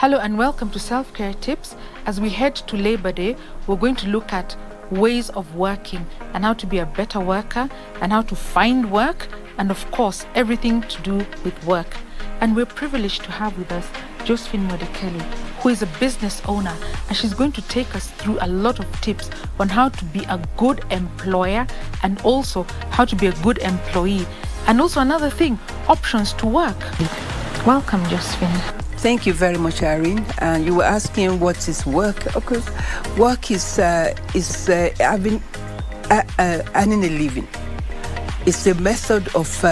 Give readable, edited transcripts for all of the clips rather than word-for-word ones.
Hello and welcome to Self-Care Tips. As we head to Labor Day, we're going to look at ways of working and how to be a better worker and how to find work and of course everything to do with work. And we're privileged to have with us Josephine Modekeli, who is a business owner, and she's going to take us through a lot of tips on how to be a good employer and also how to be a good employee. And also another thing, options to work. Welcome, Josephine. Thank you very much, Irene. And you were asking what is work. Of course, work is having earning a living. It's a method of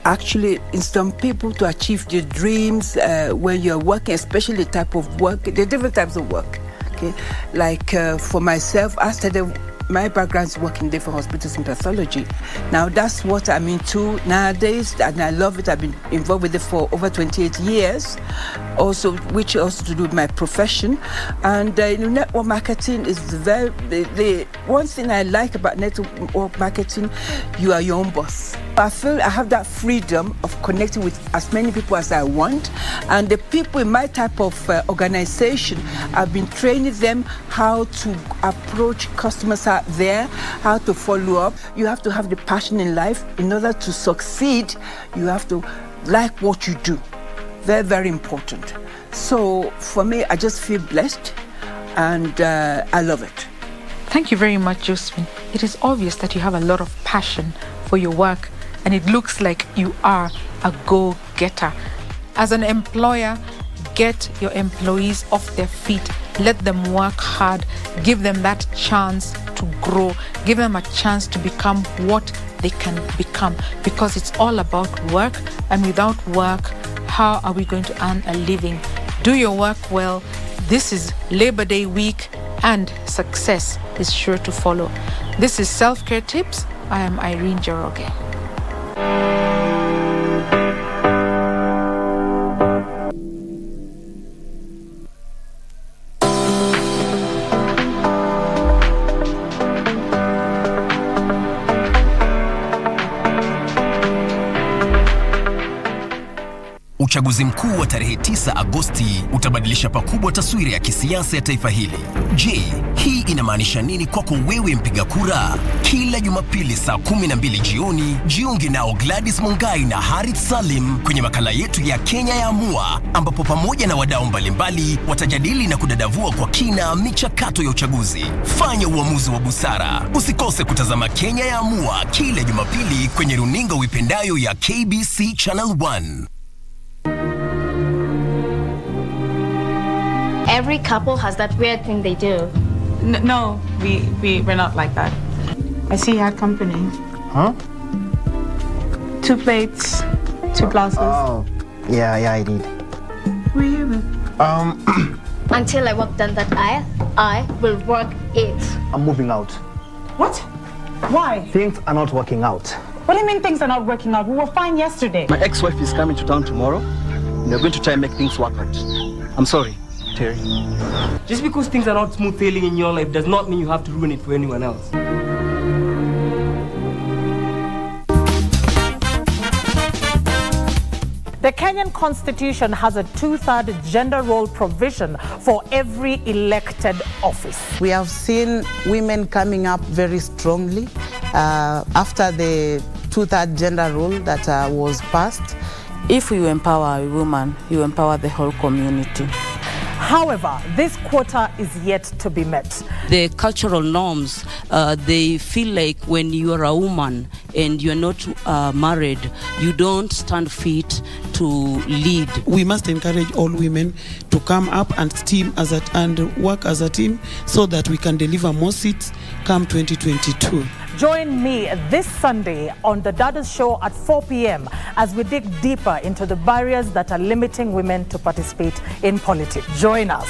actually in some people to achieve their dreams when you're working, especially the type of work. There are different types of work. Okay, like for myself, I started. My background is working in different hospitals in pathology. Now that's what I'm into nowadays, and I love it. I've been involved with it for over 28 years, also, which also to do with my profession. And network marketing is the one thing I like about network marketing. You are your own boss. I feel I have that freedom of connecting with as many people as I want, and the people in my type of organization, I've been training them how to approach customers out there, how to follow up. You have to have the passion in life. In order to succeed, you have to like what you do. Very, very important. So for me, I just feel blessed, and I love it. Thank you very much, Josephine. It is obvious that you have a lot of passion for your work, and it looks like you are a go-getter. As an employer, get your employees off their feet. Let them work hard. Give them that chance to grow. Give them a chance to become what they can become, because it's all about work, and without work, how are we going to earn a living? Do your work well. This is Labor Day week, and success is sure to follow. This is Self-Care Tips. I am Irene Joroge. Uchaguzi mkuu wa tarehe 9 Agosti utabadilisha pakubwa taswira ya kisiasa ya taifa hili. Je, hii inamaanisha nini kwako wewe mpiga kura? Kila Jumapili saa 12 jioni, jiunge nao Gladys Mungai na Harith Salim kwenye makala yetu ya Kenya ya Amua, ambapo pamoja na wadau mbalimbali watajadili na kudadavua kwa kina michakato ya uchaguzi. Fanya uamuzi wa busara. Usikose kutazama Kenya ya Amua kila Jumapili kwenye runinga uipendayo ya KBC Channel 1. Every couple has that weird thing they do. No, we're not like that. I see you had company. Huh? 2 plates, 2 glasses. Oh, yeah, I did. Who are you then? Until I walk down that aisle, I will work it. I'm moving out. What? Why? Things are not working out. What do you mean things are not working out? We were fine yesterday. My ex-wife is coming to town tomorrow, and they're going to try and make things work out. I'm sorry, Terry. Just because things are not smooth sailing in your life does not mean you have to ruin it for anyone else. The Kenyan Constitution has a 2/3 gender role provision for every elected office. We have seen women coming up very strongly after the 2/3 gender rule that was passed. If you empower a woman, you empower the whole community. However, this quota is yet to be met. The cultural norms, they feel like when you are a woman and you're not married, you don't stand fit to lead. We must encourage all women to come up and work as a team so that we can deliver more seats come 2022. Join me this Sunday on The Dadas Show at 4 p.m. as we dig deeper into the barriers that are limiting women to participate in politics. Join us.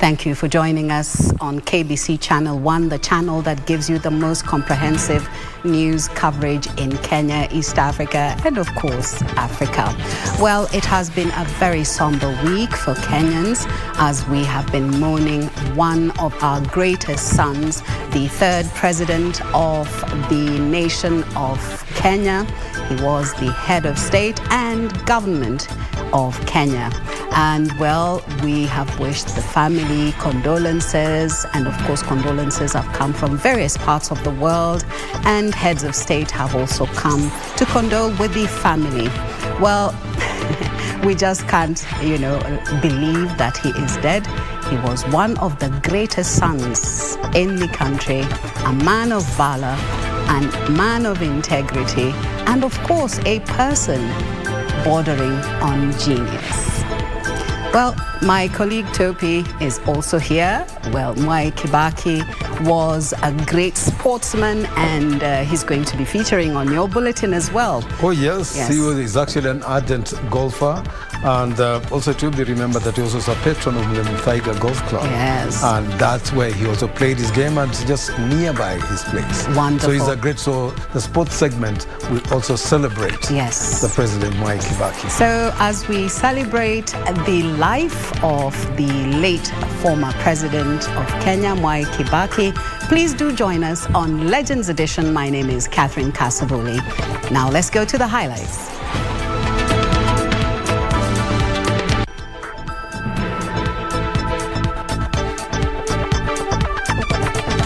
Thank you for joining us on KBC Channel 1, the channel that gives you the most comprehensive news coverage in Kenya, East Africa, and of course, Africa. Well, it has been a very somber week for Kenyans as we have been mourning one of our greatest sons, the third president of the nation of Kenya. He was the head of state and government of Kenya. And well, we have wished the family condolences, and of course condolences have come from various parts of the world, and heads of state have also come to condole with the family. Well, we just can't, believe that he is dead. He was one of the greatest sons in the country, a man of valor and man of integrity, and of course a person bordering on genius. Well, my colleague Topi is also here. Well, Mwai Kibaki was a great sportsman, and he's going to be featuring on your bulletin as well. Oh, yes. He's actually an ardent golfer. And also to be remembered that he was also a patron of the Muthaiga Golf Club. Yes. And that's where he also played his game, and just nearby his place. Wonderful. So he's a great, so the sports segment will also celebrate the President Mwai Kibaki. So as we celebrate the life of the late former president of Kenya, Mwai Kibaki, please do join us on Legends Edition. My name is Catherine Kasavuli. Now let's go to the highlights.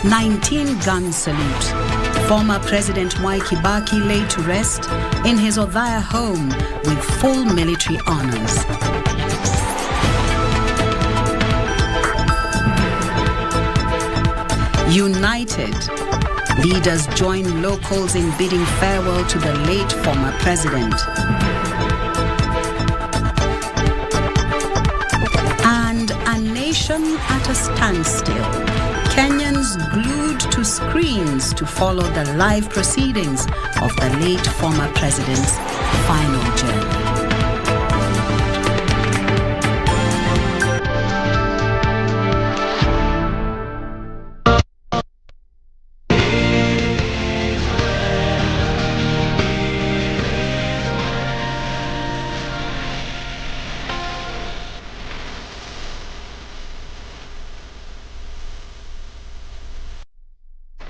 "19-gun salute. Former President Mwai Kibaki laid to rest in his Othaya home with full military honors." United. Leaders join locals in bidding farewell to the late former president. And a nation at a standstill. Kenyans glued to screens to follow the live proceedings of the late former president's final journey.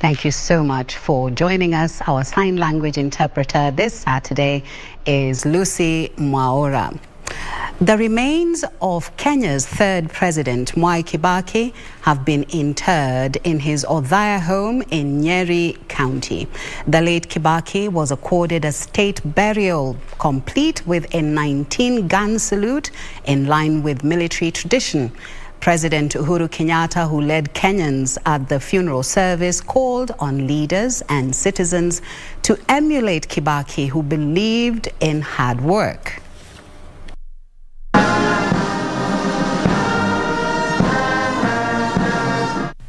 Thank you so much for joining us. Our sign language interpreter this Saturday is Lucy Mwaura. The remains of Kenya's third president, Mwai Kibaki, have been interred in his Othaya home in Nyeri County. The late Kibaki was accorded a state burial complete with a 19-gun salute in line with military tradition. President Uhuru Kenyatta, who led Kenyans at the funeral service, called on leaders and citizens to emulate Kibaki, who believed in hard work.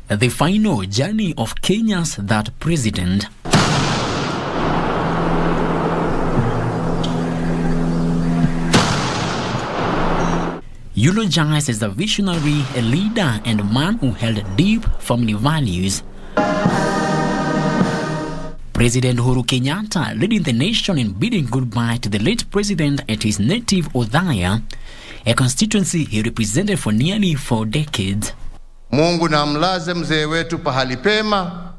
The final journey of Kenya's that president eulogized as a visionary, a leader, and a man who held deep family values. President Uhuru Kenyatta leading the nation in bidding goodbye to the late president at his native Othaya, a constituency he represented for nearly 4 decades. Mungu na mlaze mzee wetu pahali pema.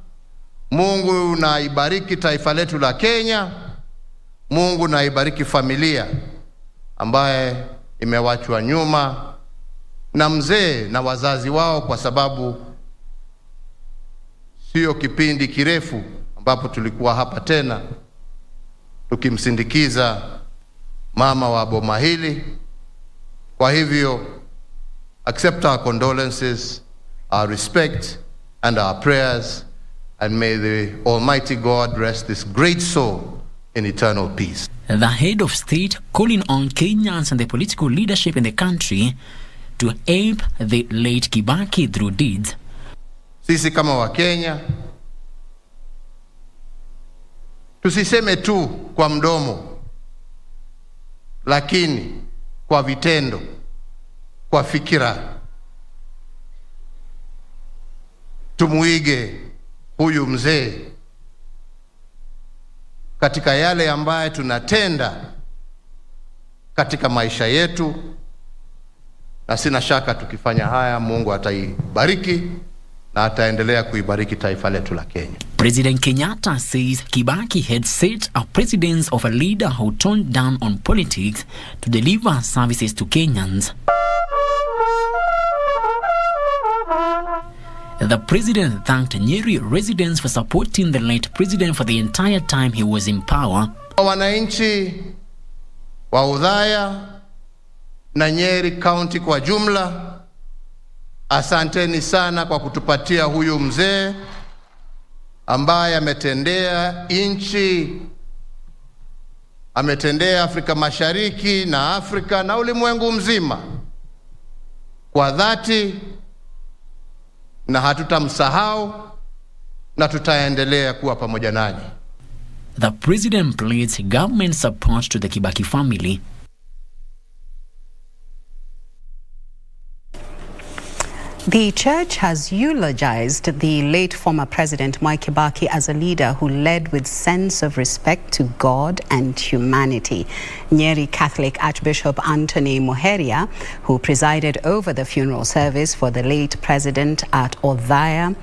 Mungu na ibariki taifa letu la Kenya. Mungu na ibariki familia ambaye imewachwa nyuma na mzee na wazazi wao, kwa sababu sio kipindi kirefu ambapo tulikuwa hapa tena tukimsindikiza mama wa boma hili. Kwa hivyo, accept our condolences, our respect and our prayers, and may the Almighty God rest this great soul in eternal peace. The head of state calling on Kenyans and the political leadership in the country to ape the late Kibaki through deeds. Sisi kama wa Kenya tusiseme tu kwa mdomo, lakini kwa vitendo, kwa fikira, tumuige huyu mzee katika yale ambaye tunatenda katika maisha yetu, na sina shaka tukifanya haya Mungu ataibariki na ataendelea kuibariki taifa letu la Kenya. President Kenyatta says Kibaki had set a precedence of a leader who toned down on politics to deliver services to Kenyans. The president thanked Nyeri residents for supporting the late president for the entire time he was in power. Wananchi wa Udhaya na Nyeri County kwa jumla, asanteni sana kwa kutupatia huyu mzee ambaye ametendea nchi, ametendea Afrika Mashariki na Afrika na ulimwengu mzima kwa dhati, na hatutamsahau na tutaendelea kuwa pamoja nanyi. The president pledged government support to the Kibaki family. The church has eulogized the late former president Mwai Kibaki as a leader who led with sense of respect to God and humanity. Nyeri Catholic Archbishop Anthony Muheria, who presided over the funeral service for the late president at Othaya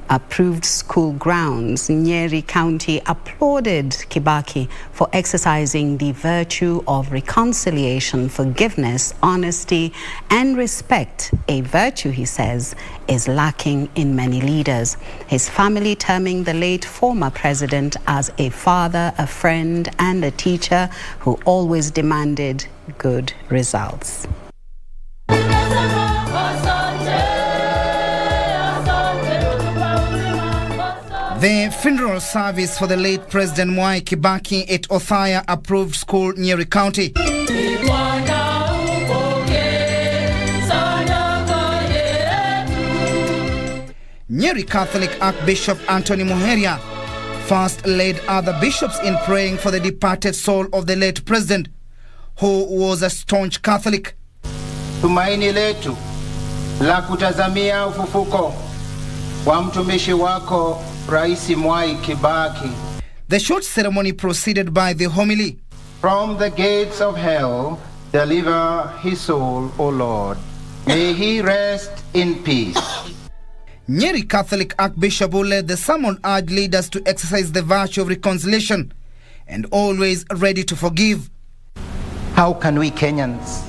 approved school grounds, Nyeri County applauded Kibaki for exercising the virtue of reconciliation, forgiveness, honesty, and respect, a virtue, he says, is lacking in many leaders. His family terming the late former president as a father, a friend, and a teacher who always demanded good results. The funeral service for the late President Mwai Kibaki at Othaya approved school, Nyeri County. Nyeri Catholic Archbishop Anthony Muheria first led other bishops in praying for the departed soul of the late president, who was a staunch Catholic. Tumaini letu la kutazamia ufufuko wa mtumishi wako Rais Mwai Kibaki. The short ceremony proceeded by the homily. From the gates of hell, deliver his soul, O Lord. May he rest in peace. Nyeri Catholic Archbishop who led the sermon urged leaders to exercise the virtue of reconciliation and always ready to forgive. How can we Kenyans?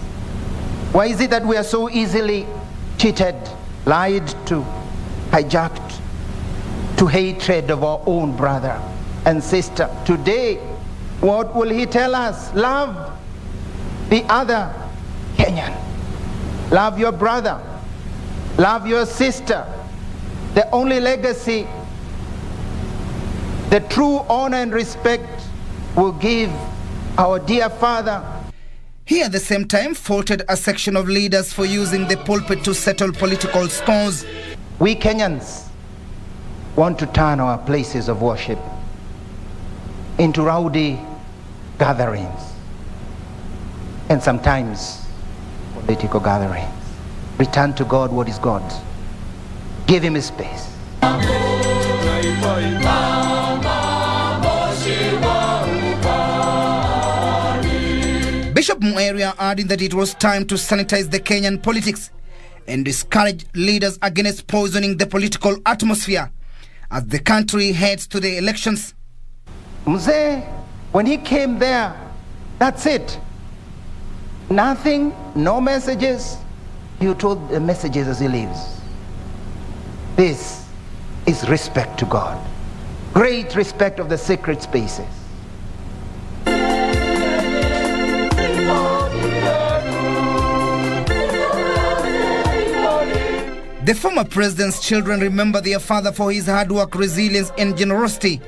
Why is it that we are so easily cheated, lied to, hijacked, to hatred of our own brother and sister? Today, what will he tell us? Love the other Kenyan. Love your brother. Love your sister. The only legacy, the true honor and respect will give our dear father. He at the same time faulted a section of leaders for using the pulpit to settle political scores. We Kenyans want to turn our places of worship into rowdy gatherings and sometimes political gatherings. Return to God what is God's. Give him his space. Bishop Muheria adding that it was time to sanitize the Kenyan politics and discourage leaders against poisoning the political atmosphere as the country heads to the elections. Mzee, when he came there, that's it. Nothing, no messages. You told the messages as he leaves. This is respect to God. Great respect of the sacred spaces. The former president's children remember their father for his hard work, resilience, and generosity,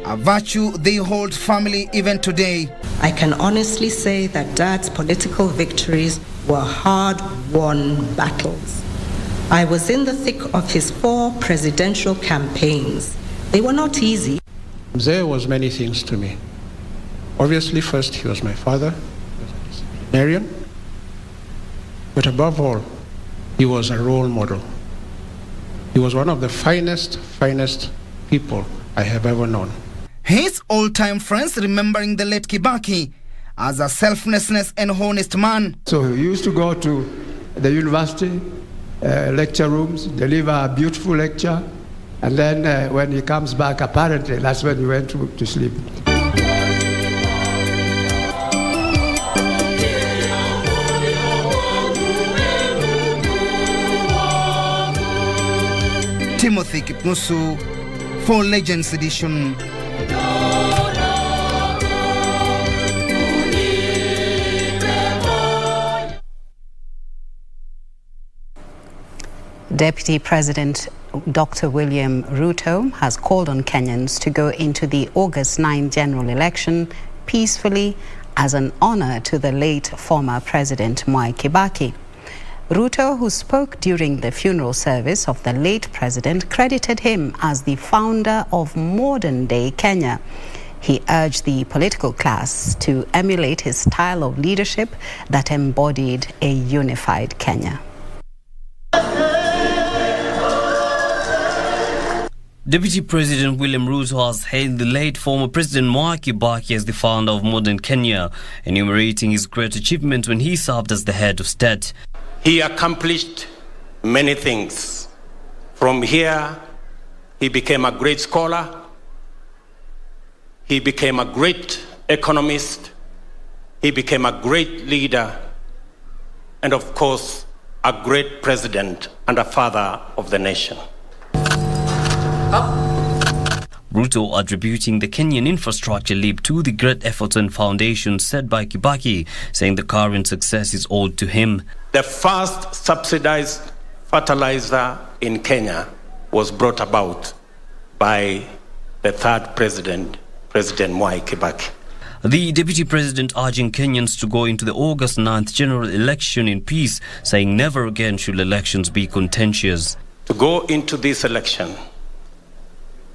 a virtue they hold firmly even today. I can honestly say that Dad's political victories were hard-won battles. I was in the thick of his 4 presidential campaigns. They were not easy. Mzee was many things to me. Obviously, first, he was my father. He was a disciplinarian. But above all, he was a role model. He was one of the finest people I have ever known. His old-time friends remembering the late Kibaki as a selflessness and honest man. So he used to go to the university, lecture rooms, deliver a beautiful lecture, and then when he comes back, apparently, that's when he went to sleep. Timothy Kipnusu for Legends Edition. Deputy President Dr. William Ruto has called on Kenyans to go into the August 9 general election peacefully as an honor to the late former President Mwai Kibaki. Ruto, who spoke during the funeral service of the late president, credited him as the founder of modern-day Kenya. He urged the political class to emulate his style of leadership that embodied a unified Kenya. Deputy President William Ruto has hailed the late former President Mwai Kibaki as the founder of modern Kenya, enumerating his great achievements when he served as the head of state. He accomplished many things. From here, he became a great scholar. He became a great economist. He became a great leader. And of course, a great president and a father of the nation. Ruto attributing the Kenyan infrastructure leap to the great efforts and foundations set by Kibaki, saying the current success is owed to him. The first subsidized fertilizer in Kenya was brought about by the third president, President Mwai Kibaki. The deputy president urging Kenyans to go into the August 9th general election in peace, saying never again should elections be contentious. To go into this election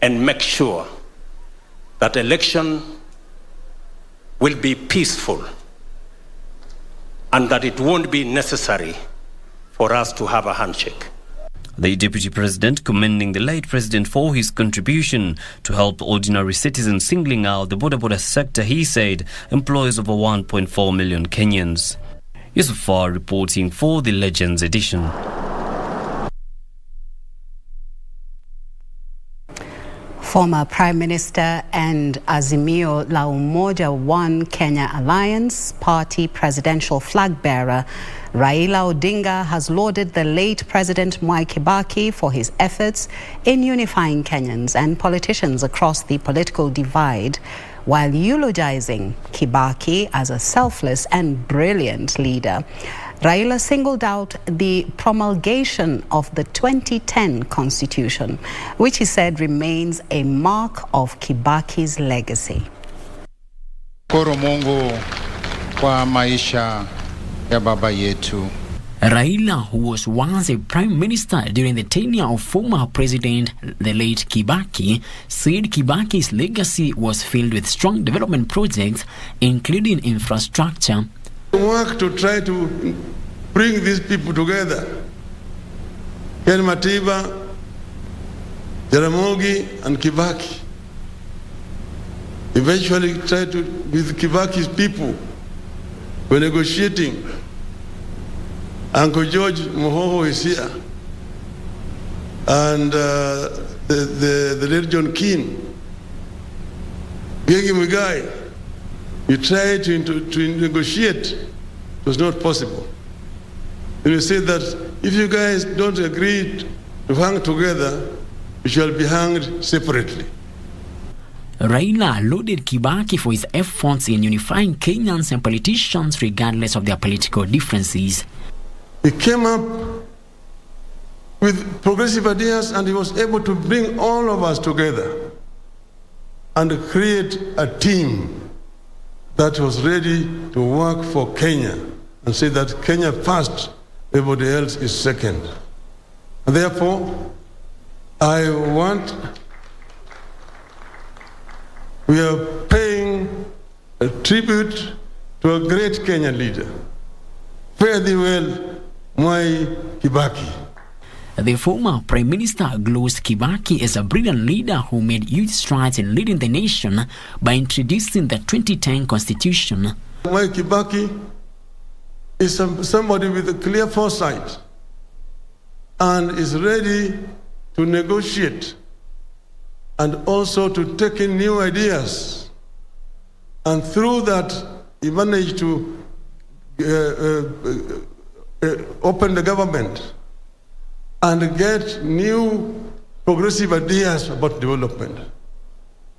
and make sure that election will be peaceful and that it won't be necessary for us to have a handshake. The deputy president commending the late president for his contribution to help ordinary citizens, singling out the boda sector he said employs over 1.4 million Kenyans. Yusufar reporting for the Legends Edition. Former Prime Minister and Azimio la Umoja One Kenya Alliance Party presidential flag bearer Raila Odinga has lauded the late President Mwai Kibaki for his efforts in unifying Kenyans and politicians across the political divide, while eulogizing Kibaki as a selfless and brilliant leader. Raila singled out the promulgation of the 2010 Constitution, which he said remains a mark of Kibaki's legacy. Shukuru Mungu kwa maisha ya baba yetu. Raila, who was once a prime minister during the tenure of former president, the late Kibaki, said Kibaki's legacy was filled with strong development projects, including infrastructure. Work to try to bring these people together. Ken Matiba, Jaramogi, and Kibaki. Eventually try to, with Kibaki's people, we're negotiating. Uncle George Mohoho is here. And the late John Keane. Gegi Muigai. You tried to negotiate. It was not possible. And you said that if you guys don't agree to hang together, you shall be hanged separately. Raila lauded Kibaki for his efforts in unifying Kenyans and politicians regardless of their political differences. He came up with progressive ideas and he was able to bring all of us together and create a team that was ready to work for Kenya and say that Kenya first, everybody else is second. And therefore, we are paying a tribute to a great Kenyan leader. Fare thee well, Mwai Kibaki. The former Prime Minister glossed Kibaki as a brilliant leader who made huge strides in leading the nation by introducing the 2010 Constitution. Mwai Kibaki is somebody with a clear foresight and is ready to negotiate and also to take in new ideas. And through that, he managed to open the government and get new progressive ideas about development.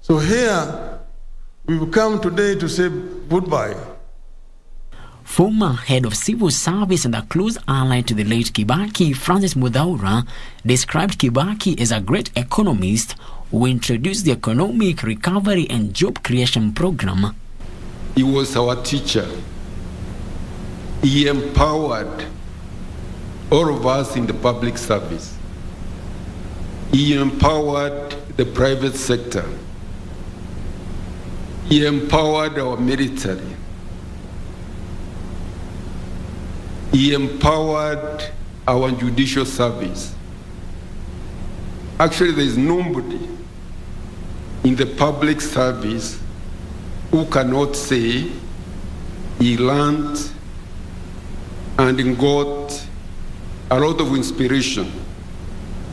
So here, we've come today to say goodbye. Former head of civil service and a close ally to the late Kibaki, Francis Muthaura, described Kibaki as a great economist who introduced the Economic Recovery and Job Creation Program. He was our teacher. He empowered all of us in the public service. He empowered the private sector. He empowered our military. He empowered our judicial service. Actually, there is nobody in the public service who cannot say he learned and got a lot of inspiration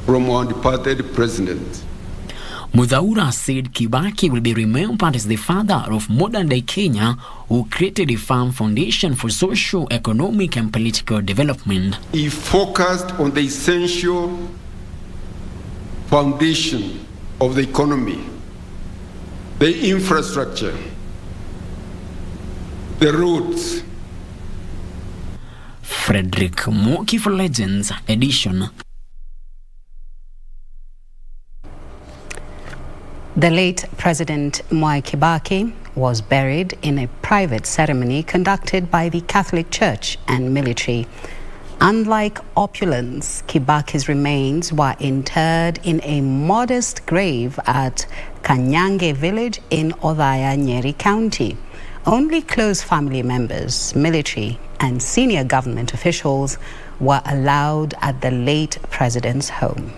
from our departed president. Muthaura said Kibaki will be remembered as the father of modern-day Kenya, who created a firm foundation for social, economic and political development. He focused on the essential foundation of the economy, the infrastructure, the roads. Frederick Moki for Legends Edition. The late President Mwai Kibaki was buried in a private ceremony conducted by the Catholic Church and military. Unlike opulence, Kibaki's remains were interred in a modest grave at Kanyange village in Othaya, Nyeri County. Only close family members, military and senior government officials were allowed at the late president's home.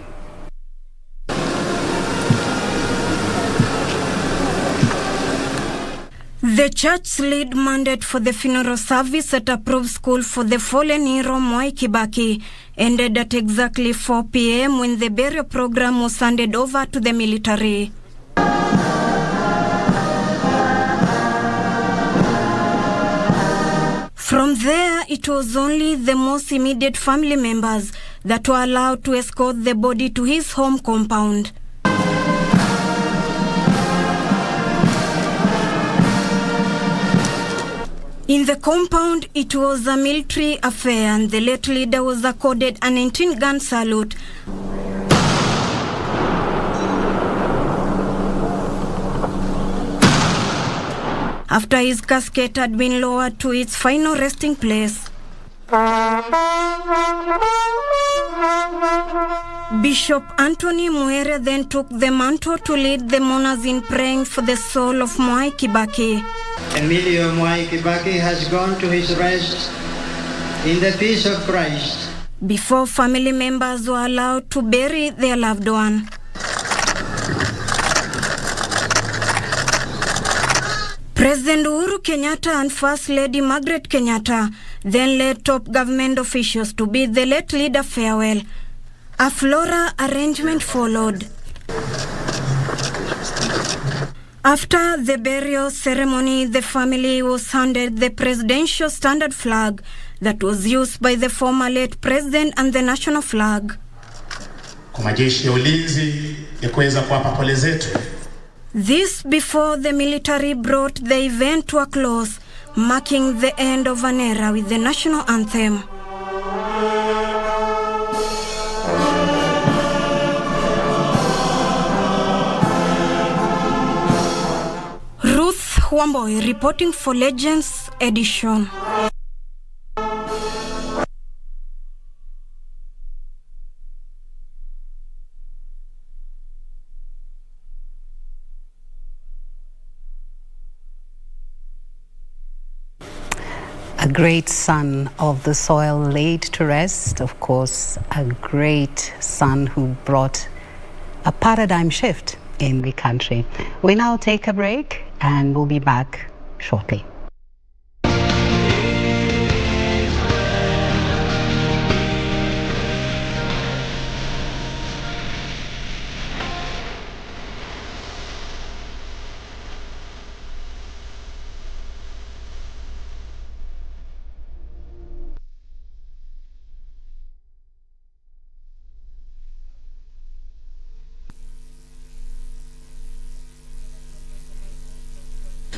The church's lead mandate for the funeral service at Approved School for the fallen hero Mwai Kibaki ended at exactly 4 p.m. when the burial program was handed over to the military. From there, it was only the most immediate family members that were allowed to escort the body to his home compound. In the compound, it was a military affair and the late leader was accorded a 19-gun salute. After his casket had been lowered to its final resting place. Bishop Anthony Muhere then took the mantle to lead the mourners in praying for the soul of Mwai Kibaki. Emilio Mwai Kibaki has gone to his rest in the peace of Christ. Before family members were allowed to bury their loved one. President Uhuru Kenyatta and First Lady Margaret Kenyatta then led top government officials to bid the late leader farewell. A floral arrangement followed. After the burial ceremony, the family was handed the presidential standard flag that was used by the former late president and the national flag. Kwa majeshi ya ulinzi ya kuweza kuwapa pole zetu. This before the military brought the event to a close, marking the end of an era with the national anthem. Ruth Wamboy reporting for Legends Edition. A great son of the soil laid to rest, of course, a great son who brought a paradigm shift in the country. We now take a break and we'll be back shortly.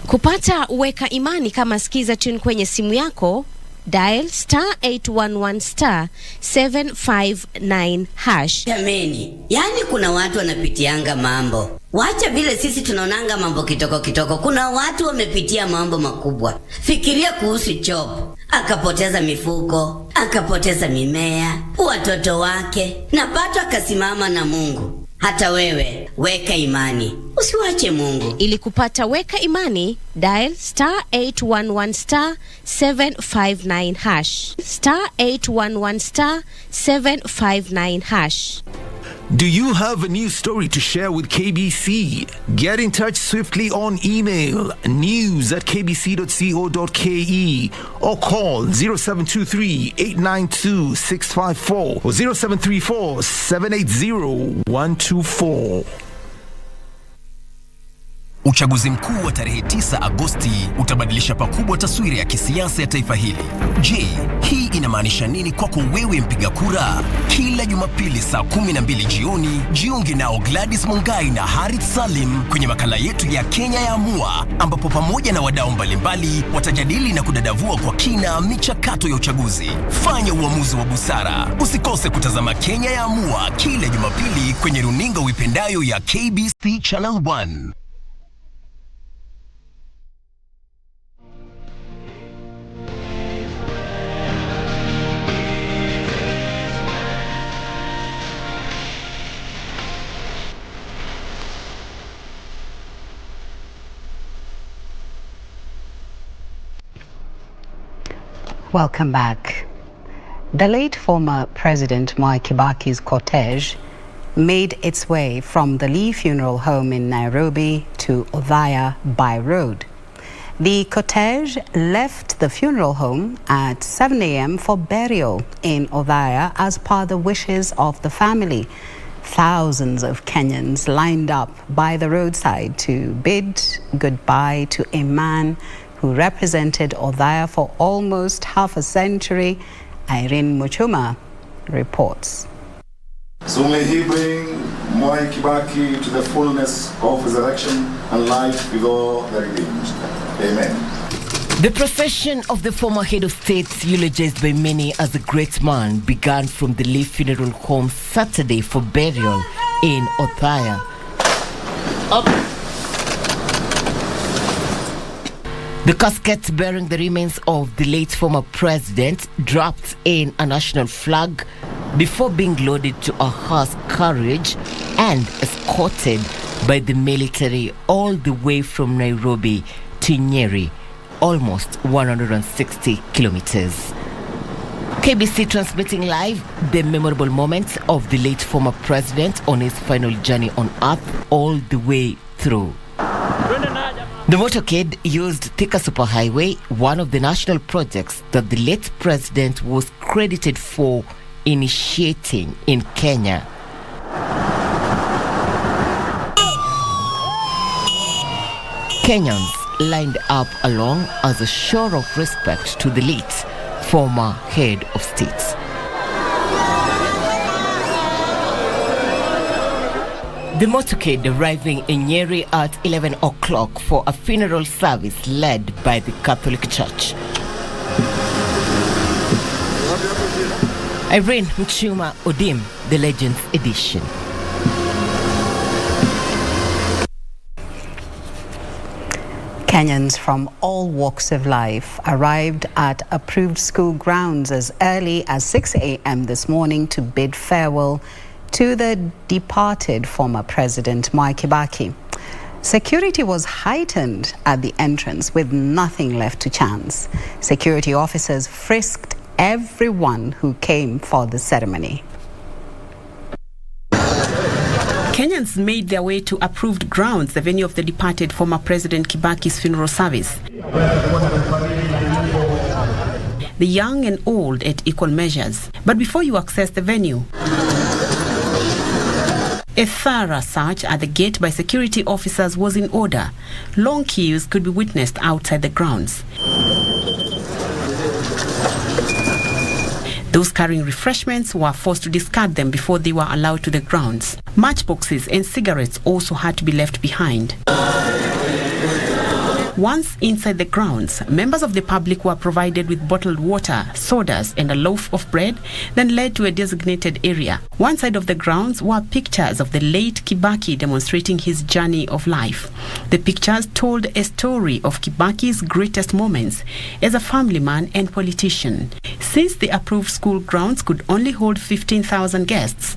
Kupata weka imani kama skiza tune kwenye simu yako, dial *811*759 hash. Jameni, yani kuna watu wanapitianga mambo. Wacha vile sisi tunaonanga mambo kitoko. Kuna watu wamepitia mambo makubwa. Fikiria kuhusu Job. Akapoteza mifugo, akapoteza mimea, watoto wake, na bado akasimama na Mungu. Hata wewe, weka imani. Usiwache Mungu. Ili kupata weka imani, dial *811*759 hash. *811*759 hash. Do you have a news story to share with KBC? Get in touch swiftly on email news@kbc.co.ke or call 0723-892-654 or 0734-780-124. Uchaguzi mkuu wa tarehe 9 Agosti utabadilisha pakubwa taswira ya kisiasa ya taifa hili. Je, hii inamaanisha nini kwako wewe mpiga kura? Kila Jumapili saa 12 jioni, jiunge nao Gladys Mongai na Harith Salim kwenye makala yetu ya Kenya ya Amua, ambapo pamoja na wadau mbalimbali watajadili na kudadavua kwa kina michakato ya uchaguzi. Fanya uamuzi wa busara. Usikose kutazama Kenya ya Amua kila Jumapili kwenye runinga uipendayo ya KBC Channel 1. Welcome back. The late former President Mwai Kibaki's cortege made its way from the Lee Funeral Home in Nairobi to Othaya by road. The cortege left the funeral home at 7 a.m. for burial in Othaya as per the wishes of the family. Thousands of Kenyans lined up by the roadside to bid goodbye to a man who represented Othaya for almost half a century. Irene Muchuma reports. So may he bring Mwai Kibaki to the fullness of resurrection and life with all the redeemed. Amen. The procession of the former head of state, eulogized by many as a great man, began from the Lee Funeral Home Saturday for burial in Othaya. The casket bearing the remains of the late former president dropped in a national flag before being loaded to a horse carriage and escorted by the military all the way from Nairobi to Nyeri, almost 160 kilometers. KBC transmitting live the memorable moments of the late former president on his final journey on earth all the way through. The motorcade used Thika Superhighway, one of the national projects that the late president was credited for initiating in Kenya. Kenyans lined up along as a show of respect to the late former head of state. The motorcade arriving in Nyeri at 11 o'clock for a funeral service led by the Catholic Church. Irene Mchuma Odim, the Legends Edition. Kenyans from all walks of life arrived at approved school grounds as early as 6 a.m. this morning to bid farewell to the departed former President Mwai Kibaki. Security was heightened at the entrance with nothing left to chance. Security officers frisked everyone who came for the ceremony. Kenyans made their way to approved grounds, the venue of the departed former President Kibaki's funeral service. The young and old at equal measures. But before you access the venue, a thorough search at the gate by security officers was in order. Long queues could be witnessed outside the grounds. Those carrying refreshments were forced to discard them before they were allowed to the grounds. Matchboxes and cigarettes also had to be left behind. Once inside the grounds, members of the public were provided with bottled water, sodas, and a loaf of bread, then led to a designated area. One side of the grounds were pictures of the late Kibaki demonstrating his journey of life. The pictures told a story of Kibaki's greatest moments as a family man and politician. Since the approved school grounds could only hold 15,000 guests,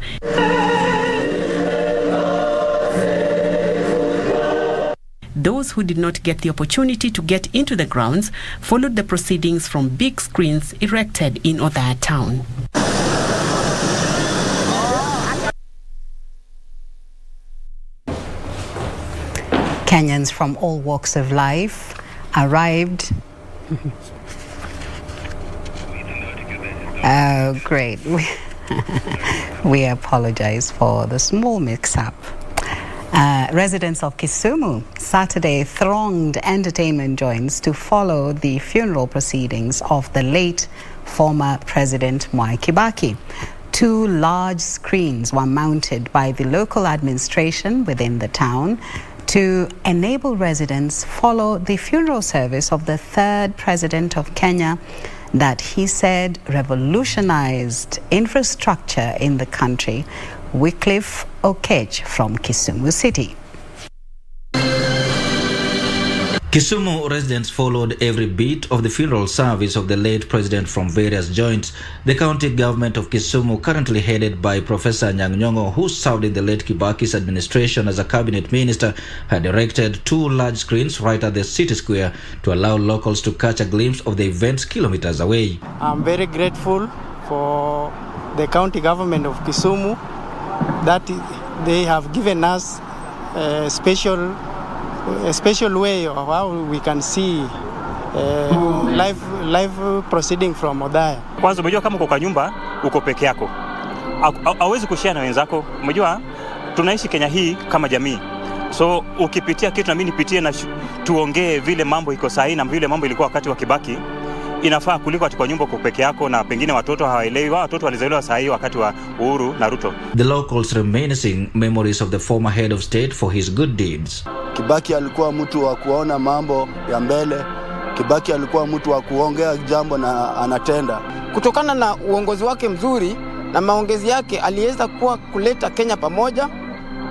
those who did not get the opportunity to get into the grounds followed the proceedings from big screens erected in Othaya town. Kenyans from all walks of life arrived. Oh, great. We apologize for the small mix-up. Residents of Kisumu Saturday thronged entertainment joints to follow the funeral proceedings of the late former President Mwai Kibaki. 2 large screens were mounted by the local administration within the town to enable residents follow the funeral service of the 3rd President of Kenya that he said revolutionized infrastructure in the country. Wycliffe Okech from Kisumu City. Kisumu residents followed every bit of the funeral service of the late president from various joints. The county government of Kisumu, currently headed by Professor Nyang'nyong'o, who served in the late Kibaki's administration as a cabinet minister, had erected 2 large screens right at the city square to allow locals to catch a glimpse of the events kilometers away. I'm very grateful for the county government of Kisumu that they have given us a special way of how we can see live proceeding from Othaya. Kwanza umejua kama uko kwa nyumba uko peke yako. Hauwezi kushare na wenzako. Umejua tunaishi Kenya hii kama jamii. So ukipitia kitu na mimi nipitie na tuongee vile mambo iko sahihi na vile mambo ilikuwa wakati wa Kibaki. Inafaa kuliko kwa nyumba uko peke yako na pengine watoto hawaelewi. Watoto walizaliwa sahihi wakati wa Uhuru na Ruto. The locals reminiscing memories of the former head of state for his good deeds. Kibaki alikuwa mtu wa kuona mambo ya mbele. Kibaki alikuwa mtu wa kuongea jambo na anatenda. Kutokana na uongozi wake mzuri na maongezi yake aliweza kuwa kuleta Kenya pamoja,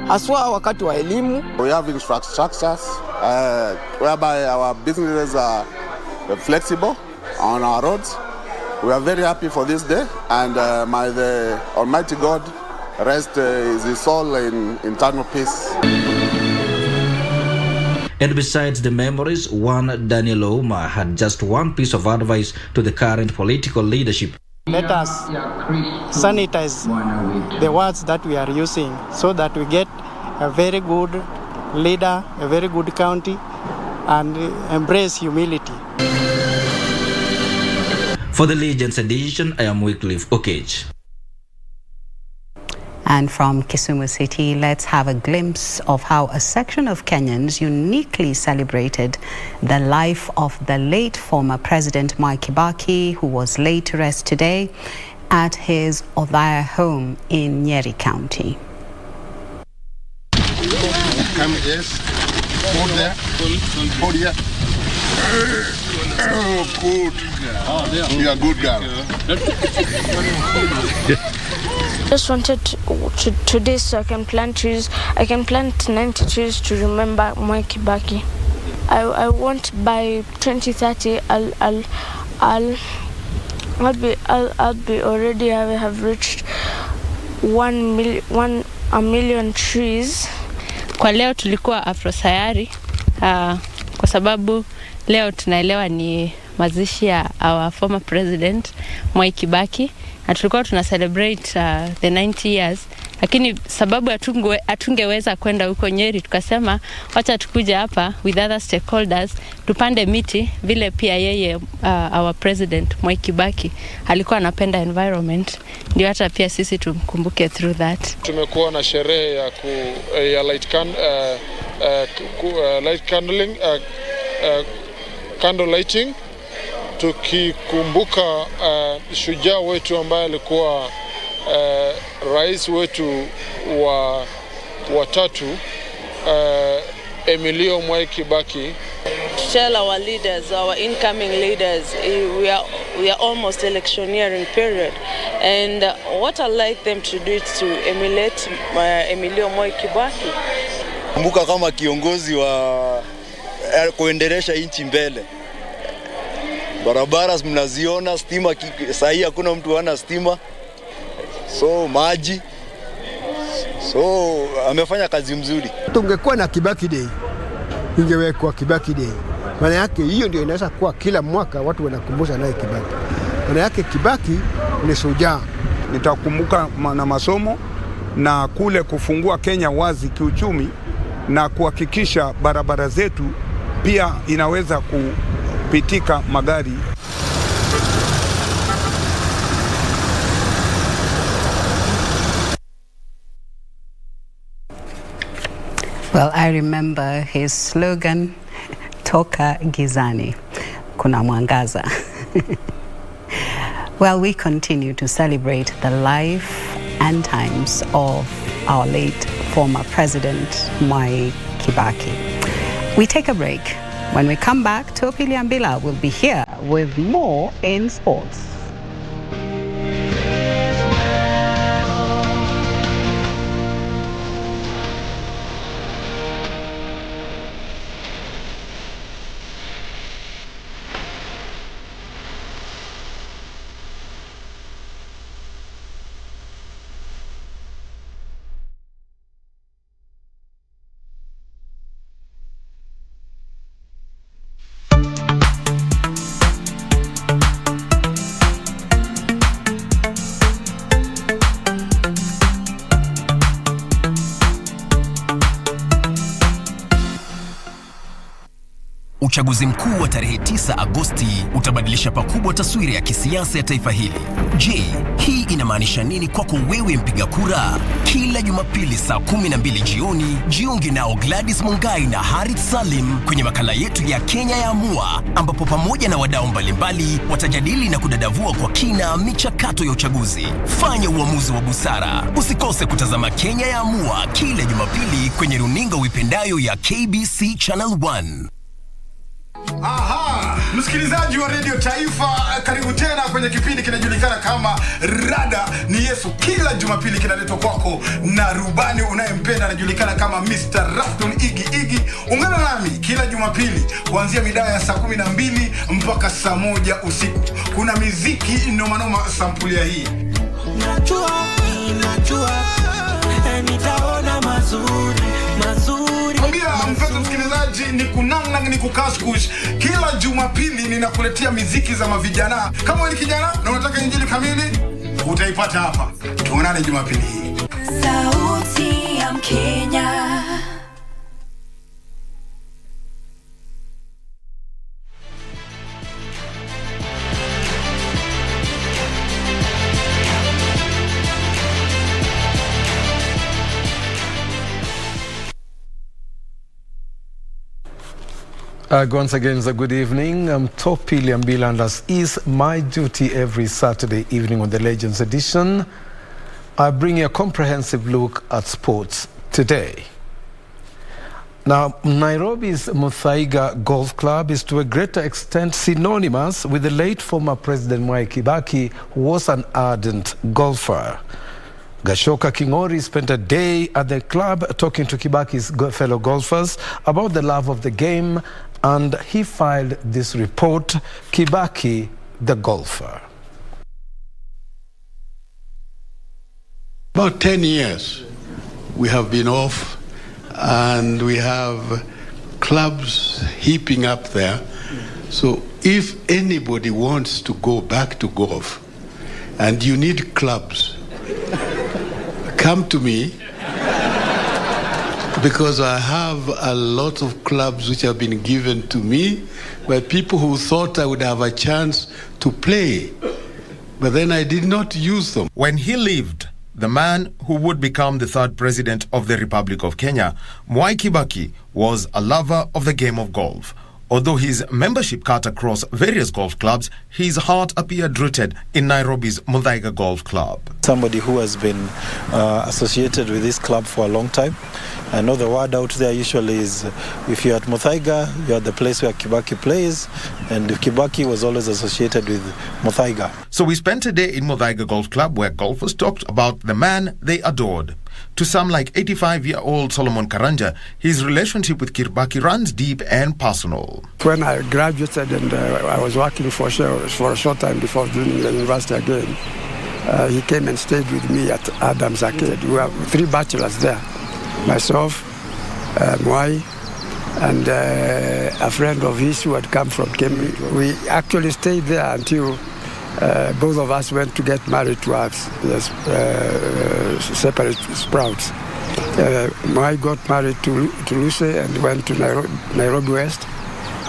haswa wakati wa elimu. We have infrastructures whereby our businesses are flexible on our roads. We are very happy for this day, and may the Almighty God rest his soul in eternal peace. And besides the memories, one Daniel Ouma had just one piece of advice to the current political leadership. Let us sanitize the words that we are using so that we get a very good leader, a very good county, and embrace humility. For the Legends edition, I am Wycliffe Okech. And from Kisumu City, let's have a glimpse of how a section of Kenyans uniquely celebrated the life of the late former President Mwai Kibaki, who was laid to rest today at his Othaya home in Nyeri County. Come, yes. Hold there. Hold here. Oh, good. You are a good girl. Just wanted to this so I can plant trees. I can plant 90 trees to remember Mwai Kibaki. I want by 2030 I'll be already. I have reached 1 million trees, Kwa leo tulikuwa Afro Sayari kwa sababu leo tunaelewa ni mazishi ya our former president Mwai Kibaki, na tulikuwa tuna celebrate the 90 years, lakini sababu hatungeweza kwenda huko Nyeri, tukasema wacha tukuje hapa with other stakeholders tupande miti vile pia yeye our president Mwai Kibaki alikuwa anapenda environment, ndio hata pia sisi tumkumbuke through that. Tumekuwa na sherehe ya light candling, candle lighting, tukikumbuka shujaa wetu ambaye alikuwa rais wetu wa tatu, Emilio Mwai Kibaki. To tell our leaders, our incoming leaders, we are almost electioneering period, and what I'd like them to do is to emulate Emilio Mwai Kibaki. Kumbuka kama kiongozi wa kuendelesha nchi mbele. Barabara mnaziona, stima sahi hakuna mtu hana stima. So maji. So amefanya kazi mzuri. Tungekuwa na Kibaki Day, ingewekwa Kibaki Day. Maana yake hiyo ndio inaweza kuwa kila mwaka watu wanakumbusha naye Kibaki. Maana yake Kibaki ni shujaa. Nitakumbuka na masomo na kule kufungua Kenya wazi kiuchumi na kuhakikisha barabara zetu pia inaweza kupitika magari. Well, I remember his slogan, Toka Gizani, Kuna Mwangaza. Well, we continue to celebrate the life and times of our late former president, Mwai Kibaki. We take a break. When we come back, Topi Liambila will be here with more in sports. Uchaguzi mkuu wa tarehe 9 Agosti utabadilisha pakubwa taswira ya kisiasa ya taifa hili. Je, hii inamaanisha nini kwako wewe mpiga kura? Kila Jumapili saa 12 jioni, jiunge nao Gladys Mungai na Harith Salim kwenye makala yetu ya Kenya ya Amua, ambapo pamoja na wadau mbalimbali watajadili na kudadavua kwa kina michakato ya uchaguzi. Fanya uamuzi wa busara. Usikose kutazama Kenya ya Amua kila Jumapili kwenye runinga uipendayo ya KBC Channel 1. Aha, msikilizaji wa Radio Taifa, karibu tena kwenye kipindi kinajulikana kama Rada ni Yesu. Kila Jumapili kinaletwa kwako na rubani unayempenda anajulikana kama Mr. Rafton Igi. Ungana nami kila Jumapili kuanzia midaya ya saa 12 mpaka saa 1 usiku. Kuna miziki noma sampulia hii. Najua nitaona mazuri. Mwambia mpenzi msikilizaji, ni kunanga ni kukaskush. Kila Jumapili ninakuletea miziki za mavijana. Kama wewe ni kijana na unataka injili kamili, utaipata hapa. Tuonane Jumapili hii. Sauti ya Mkenya. Once again, a good evening. I'm Topi Liambila, and as is my duty every Saturday evening on the Legends edition, I bring you a comprehensive look at sports today. Now, Nairobi's Muthaiga Golf Club is to a greater extent synonymous with the late former President Mwai Kibaki, who was an ardent golfer. Gashoka Kingori spent a day at the club talking to Kibaki's fellow golfers about the love of the game, and he filed this report, Kibaki the Golfer. About 10 years we have been off and we have clubs heaping up there. So if anybody wants to go back to golf and you need clubs, come to me, because I have a lot of clubs which have been given to me by people who thought I would have a chance to play, but then I did not use them. When he lived, the man who would become the third president of the Republic of Kenya, Mwai Kibaki, was a lover of the game of golf. Although his membership cut across various golf clubs, his heart appeared rooted in Nairobi's Muthaiga Golf Club. Somebody who has been associated with this club for a long time. I know the word out there usually is, if you're at Muthaiga, you're at the place where Kibaki plays, and Kibaki was always associated with Muthaiga. So we spent a day in Muthaiga Golf Club where golfers talked about the man they adored. To some like 85-year-old Solomon Karanja, his relationship with Kibaki runs deep and personal. When I graduated and I was working for a short time before joining the university again, he came and stayed with me at Adams Arcade. We were 3 bachelors there. Myself, Mwai, and a friend of his who had come from Cambridge. We actually stayed there until both of us went to get married to us, separate sprouts. Mwai got married to Lucy and went to Nairobi West.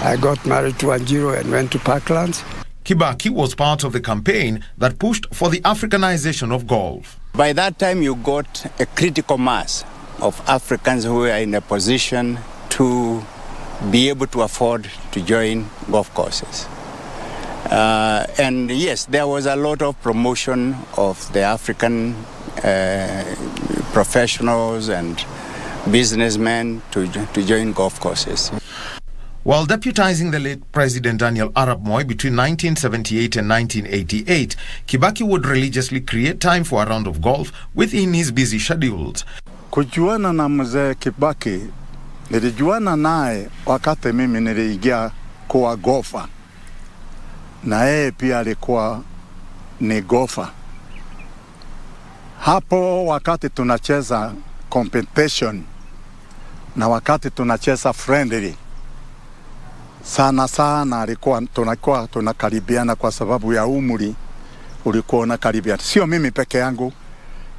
I got married to Anjiro and went to Parklands. Kibaki was part of the campaign that pushed for the Africanization of golf. By that time, you got a critical mass of Africans who were in a position to be able to afford to join golf courses. And yes, there was a lot of promotion of the African professionals and businessmen to join golf courses. While deputizing the late President Daniel Arap Moi between 1978 and 1988, Kibaki would religiously create time for a round of golf within his busy schedules. Kujuana na mzee Kibaki, nilijuana naye wakati mimi niliingia kuwa gofa. Na yeye pia alikuwa ni gofa. Hapo wakati tunacheza competition na wakati tunacheza friendly, sana alikuwa tunakaribiana kwa sababu ya umri ulikuwa unakaribiana. Sio mimi peke yangu,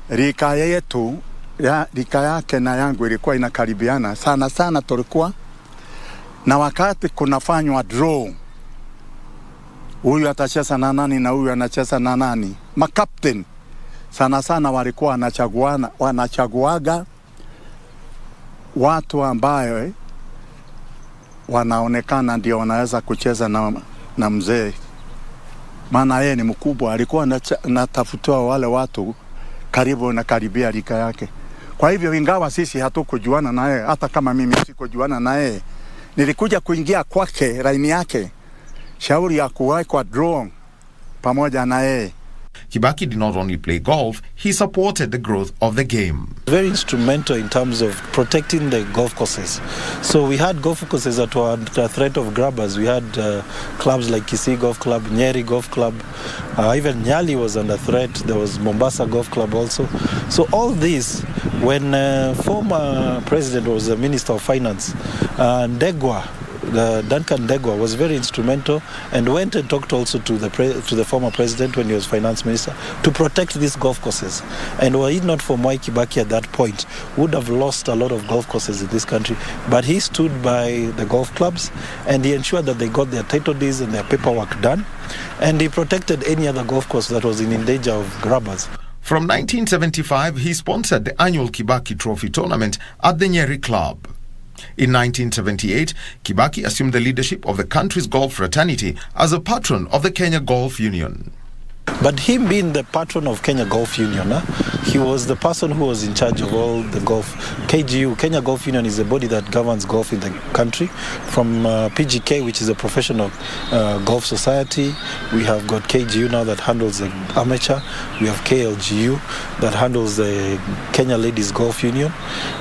rika yetu, rika yake na yangu ilikuwa inakaribiana. Sana tulikuwa na wakati kunafanywa draw, huyu atacheza na nani na huyu anacheza na nani, makapten sana walikuwa wanachaguaga watu ambayo wanaonekana ndio wanaweza kucheza na mzee, maana yeye ni mkubwa. Alikuwa anatafutwa wale watu karibu na karibia rika yake. Kwa hivyo ingawa sisi hatukujuana naye, hata kama mimi sikujuana naye, nilikuja kuingia kwake laini yake, shauri ya kuwekwa draw pamoja na yeye. Kibaki did not only play golf, he supported the growth of the game. Very instrumental in terms of protecting the golf courses. So we had golf courses that were under threat of grabbers. We had clubs like Kisii Golf Club, Nyeri Golf Club, even Nyali was under threat. There was Mombasa Golf Club also. So all this, when former president was the Minister of Finance, Duncan Ndegwa was very instrumental and went and talked also to the former president when he was finance minister to protect these golf courses. And were it not for Mwai Kibaki at that point, would have lost a lot of golf courses in this country. But he stood by the golf clubs and he ensured that they got their title deeds and their paperwork done. And he protected any other golf course that was in danger of grabbers. From 1975, he sponsored the annual Kibaki Trophy tournament at the Nyeri Club. In 1978, Kibaki assumed the leadership of the country's golf fraternity as a patron of the Kenya Golf Union. But him being the patron of Kenya Golf Union, he was the person who was in charge of all the golf. KGU, Kenya Golf Union, is a body that governs golf in the country. From PGK, which is a professional golf society, we have got KGU now that handles the amateur. We have KLGU that handles the Kenya Ladies Golf Union.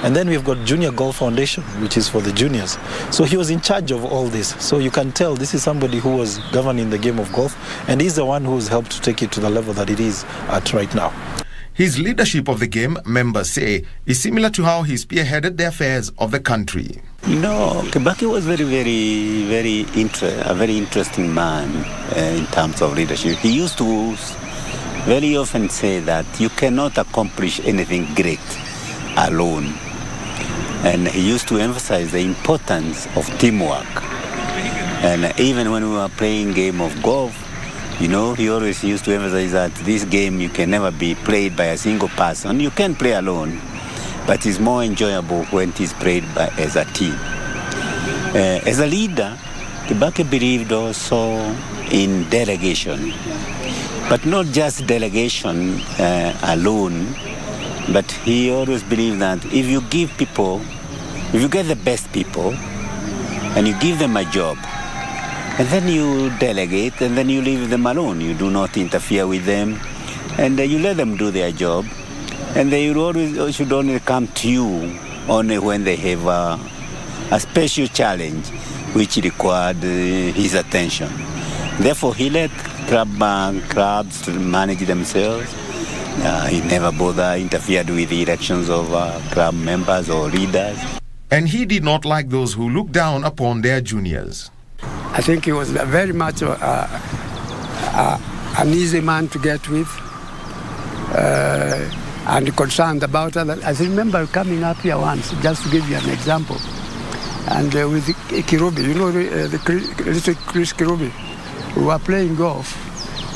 And then we've got Junior Golf Foundation, which is for the juniors. So he was in charge of all this. So you can tell this is somebody who was governing the game of golf, and he's the one who's helped to take it to the level that it is at right now. His leadership of the game, members say, is similar to how he spearheaded the affairs of the country. No, Kibaki was a very interesting man in terms of leadership. He used to very often say that you cannot accomplish anything great alone. And he used to emphasize the importance of teamwork. And even when we were playing game of golf, he always used to emphasize that this game you can never be played by a single person. You can play alone, but it's more enjoyable when it is played as a team. As a leader, Kibaki believed also in delegation, but not just delegation alone, but he always believed that if you get the best people, and you give them a job, and then you delegate, and then you leave them alone. You do not interfere with them, and you let them do their job. And they should only come to you only when they have a special challenge which required his attention. Therefore, he let clubs to manage themselves. He never interfered with the elections of club members or leaders. And he did not like those who looked down upon their juniors. I think he was very much an easy man to get with and concerned about others. I remember coming up here once, just to give you an example, and with Kirubi, the little Chris Kirubi, we were playing golf,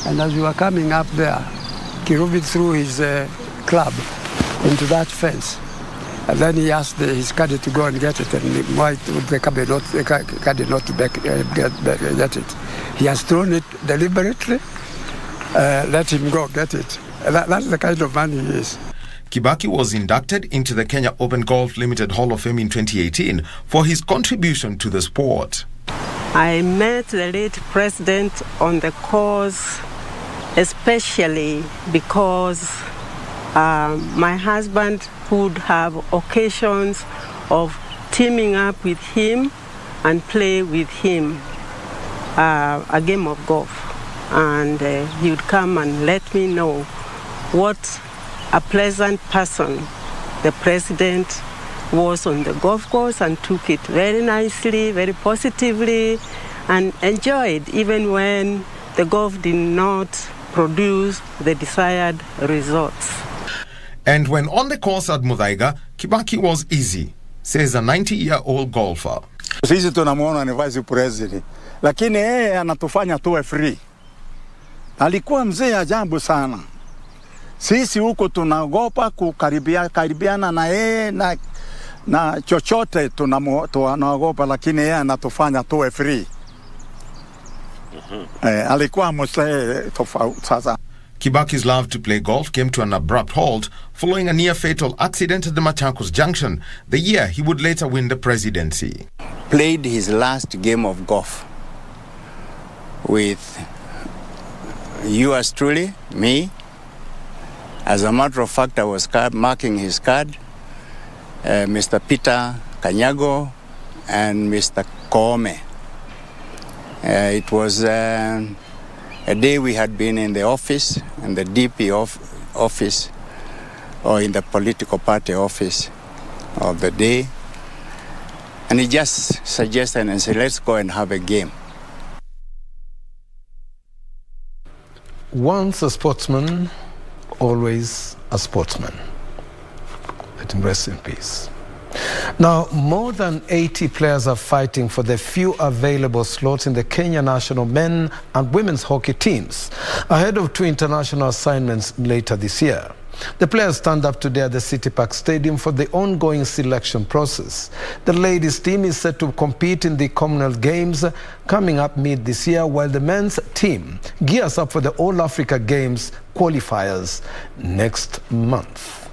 and as we were coming up there, Kirubi threw his club into that fence. And then he asked his caddy to go and get it, and why would the caddy not to get it? He has thrown it deliberately. Let him go get it. That's the kind of man he is. Kibaki was inducted into the Kenya Open Golf Limited Hall of Fame in 2018 for his contribution to the sport. I met the late president on the course, especially because my husband would have occasions of teaming up with him and play with him a game of golf. And he would come and let me know what a pleasant person the president was on the golf course, and took it very nicely, very positively, and enjoyed even when the golf did not produce the desired results. And when on the course at Muthaiga, Kibaki was easy, says a 90-year-old golfer. Sisi tunamuona ni vice president, lakini yeye anatufanya tuwe free. Alikuwa mzee ajabu sana. Sisi huko tunaogopa kukaribiana na yeye na chochote tunaogopa, lakini yeye anatufanya tuwe free. Alikuwa mzee tofauti sasa. Kibaki's love to play golf came to an abrupt halt following a near-fatal accident at the Machakos Junction, the year he would later win the presidency. Played his last game of golf with yours truly, me. As a matter of fact, I was marking his card, Mr. Peter Kanyago and Mr. Koome. It was a day we had been in the office, in the DP office, or in the political party office of the day. And he just suggested and said, let's go and have a game. Once a sportsman, always a sportsman. Let him rest in peace. Now, more than 80 players are fighting for the few available slots in the Kenya national men and women's hockey teams ahead of 2 international assignments later this year. The players stand up today at the City Park Stadium for the ongoing selection process. The ladies' team is set to compete in the Commonwealth Games coming up mid this year, while the men's team gears up for the All-Africa Games qualifiers next month.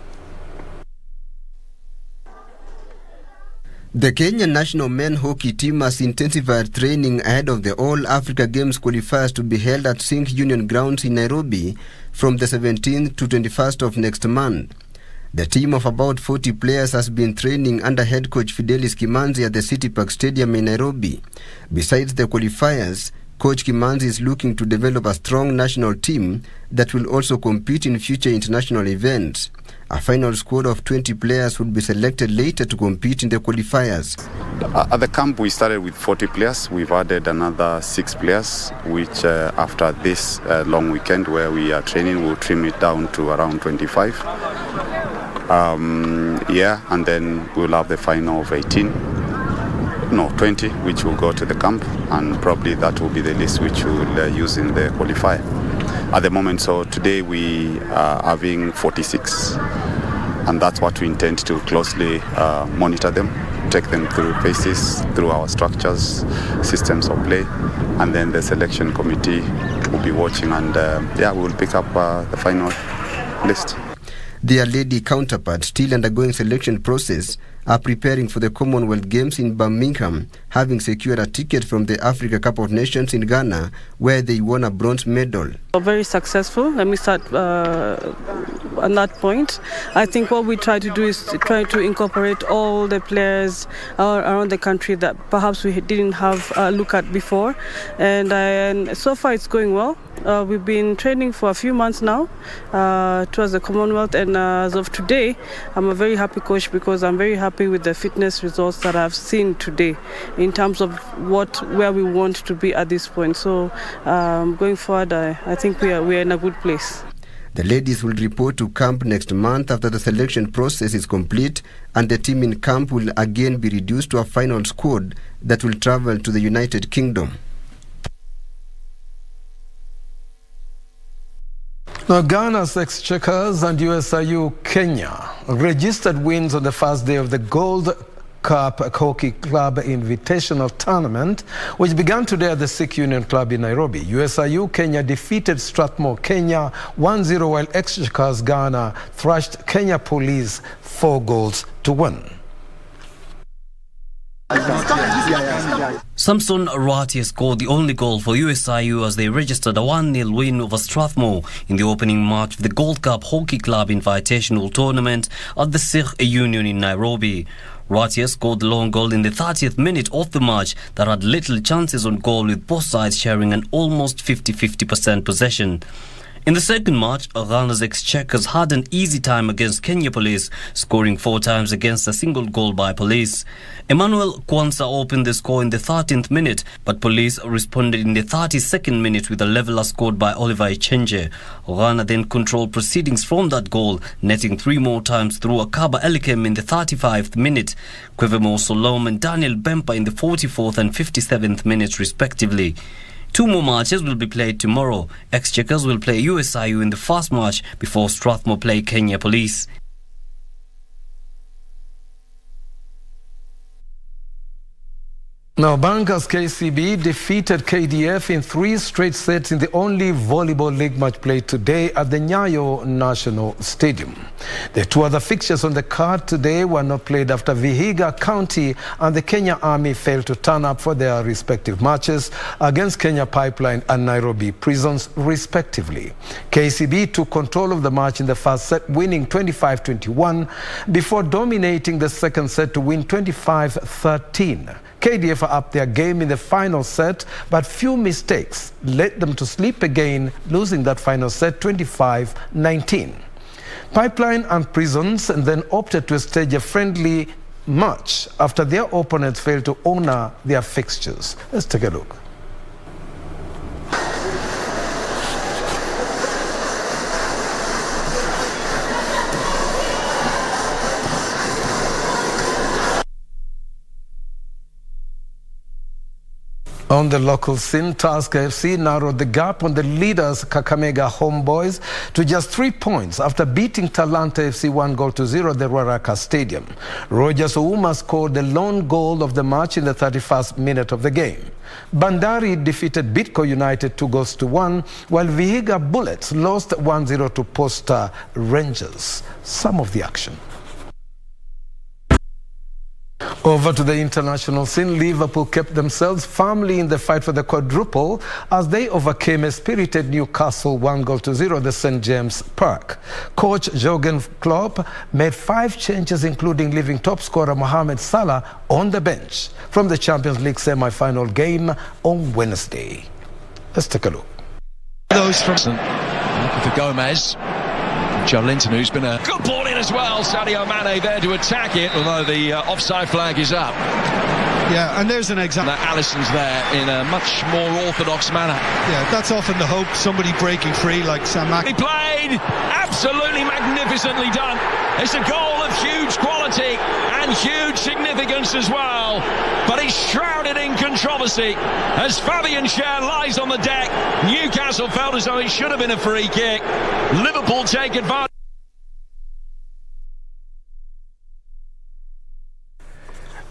The Kenyan national men hockey team has intensified training ahead of the All-Africa Games qualifiers to be held at Sink Union Grounds in Nairobi from the 17th to 21st of next month. The team of about 40 players has been training under head coach Fidelis Kimanzi at the City Park Stadium in Nairobi. Besides the qualifiers, Coach Kimanzi is looking to develop a strong national team that will also compete in future international events. A final squad of 20 players would be selected later to compete in the qualifiers. At the camp, we started with 40 players. We've added another 6 players, which after this long weekend where we are training, we'll trim it down to around 25. And then we'll have the final of 20, which will go to the camp, and probably that will be the list which we'll use in the qualifier. At the moment, so today we are having 46, and that's what we intend to closely monitor them, take them through phases, through our structures, systems of play, and then the selection committee will be watching, and we will pick up the final list. Their lady counterparts, still undergoing selection process, are preparing for the Commonwealth Games in Birmingham, having secured a ticket from the Africa Cup of Nations in Ghana, where they won a bronze medal. Very successful. Let me start on that point. I think what we try to do is to try to incorporate all the players around the country that perhaps we didn't have a look at before. And so far it's going well. We've been training for a few months now towards the Commonwealth, and as of today, I'm a very happy coach because I'm very happy with the fitness results that I've seen today in terms of where we want to be at this point. So going forward, I think we are in a good place. The ladies will report to camp next month after the selection process is complete, and the team in camp will again be reduced to a final squad that will travel to the United Kingdom. Now, Ghana's Exchequers and USIU Kenya registered wins on the first day of the Gold Cup Hockey Club Invitational Tournament, which began today at the Sikh Union Club in Nairobi. USIU Kenya defeated Strathmore Kenya 1-0, while Exchequers Ghana thrashed Kenya Police 4-1. Samson Arati scored the only goal for USIU as they registered a 1-0 win over Strathmore in the opening match of the Gold Cup Hockey Club Invitational Tournament at the Sikh Union in Nairobi. Ratia scored the long goal in the 30th minute of the match that had little chances on goal, with both sides sharing an almost 50-50% possession. In the second match, Ghana's Exchequers had an easy time against Kenya Police, scoring 4 times against a single goal by Police. Emmanuel Kwanzaa opened the score in the 13th minute, but Police responded in the 32nd minute with a leveller scored by Oliver Ichenje. Ghana then controlled proceedings from that goal, netting 3 more times through Akaba Elikem in the 35th minute, Kwevemo Solom and Daniel Bempa in the 44th and 57th minutes respectively. 2 more matches will be played tomorrow. Exchequers will play USIU in the first match before Strathmore play Kenya Police. Now, Bankers KCB defeated KDF in 3 straight sets in the only volleyball league match played today at the Nyayo National Stadium. The 2 other fixtures on the card today were not played after Vihiga County and the Kenya Army failed to turn up for their respective matches against Kenya Pipeline and Nairobi Prisons, respectively. KCB took control of the match in the first set, winning 25-21, before dominating the second set to win 25-13. KDF are up their game in the final set, but few mistakes led them to slip again, losing that final set 25-19. Pipeline and Prisons then opted to stage a friendly match after their opponents failed to honor their fixtures. Let's take a look. On the local scene, Tusker FC narrowed the gap on the leaders Kakamega Homeboys to just 3 points after beating Talanta FC 1-0 at the Ruaraka Stadium. Rogers Ouma scored the lone goal of the match in the 31st minute of the game. Bandari defeated Bidco United 2-1, while Vihiga Bullets lost 1-0 to Posta Rangers. Some of the action. Over to the international scene, Liverpool kept themselves firmly in the fight for the quadruple as they overcame a spirited Newcastle 1-0 at the St. James Park. Coach Jurgen Klopp made 5 changes, including leaving top scorer Mohamed Salah on the bench from the Champions League semi-final game on Wednesday. Let's take a look. Those from looking for Gomez. Joelinton, who's been a good ball in as well. Sadio Mane there to attack it, although the offside flag is up. Yeah, and there's an example. Allison's there in a much more orthodox manner. Yeah, that's often the hope, somebody breaking free like Sam Mack. He played absolutely magnificently done. It's a goal of huge quality and huge significance as well. But he's shrouded in controversy as Fabian Schär lies on the deck. Newcastle felt as though it should have been a free kick. Liverpool take advantage.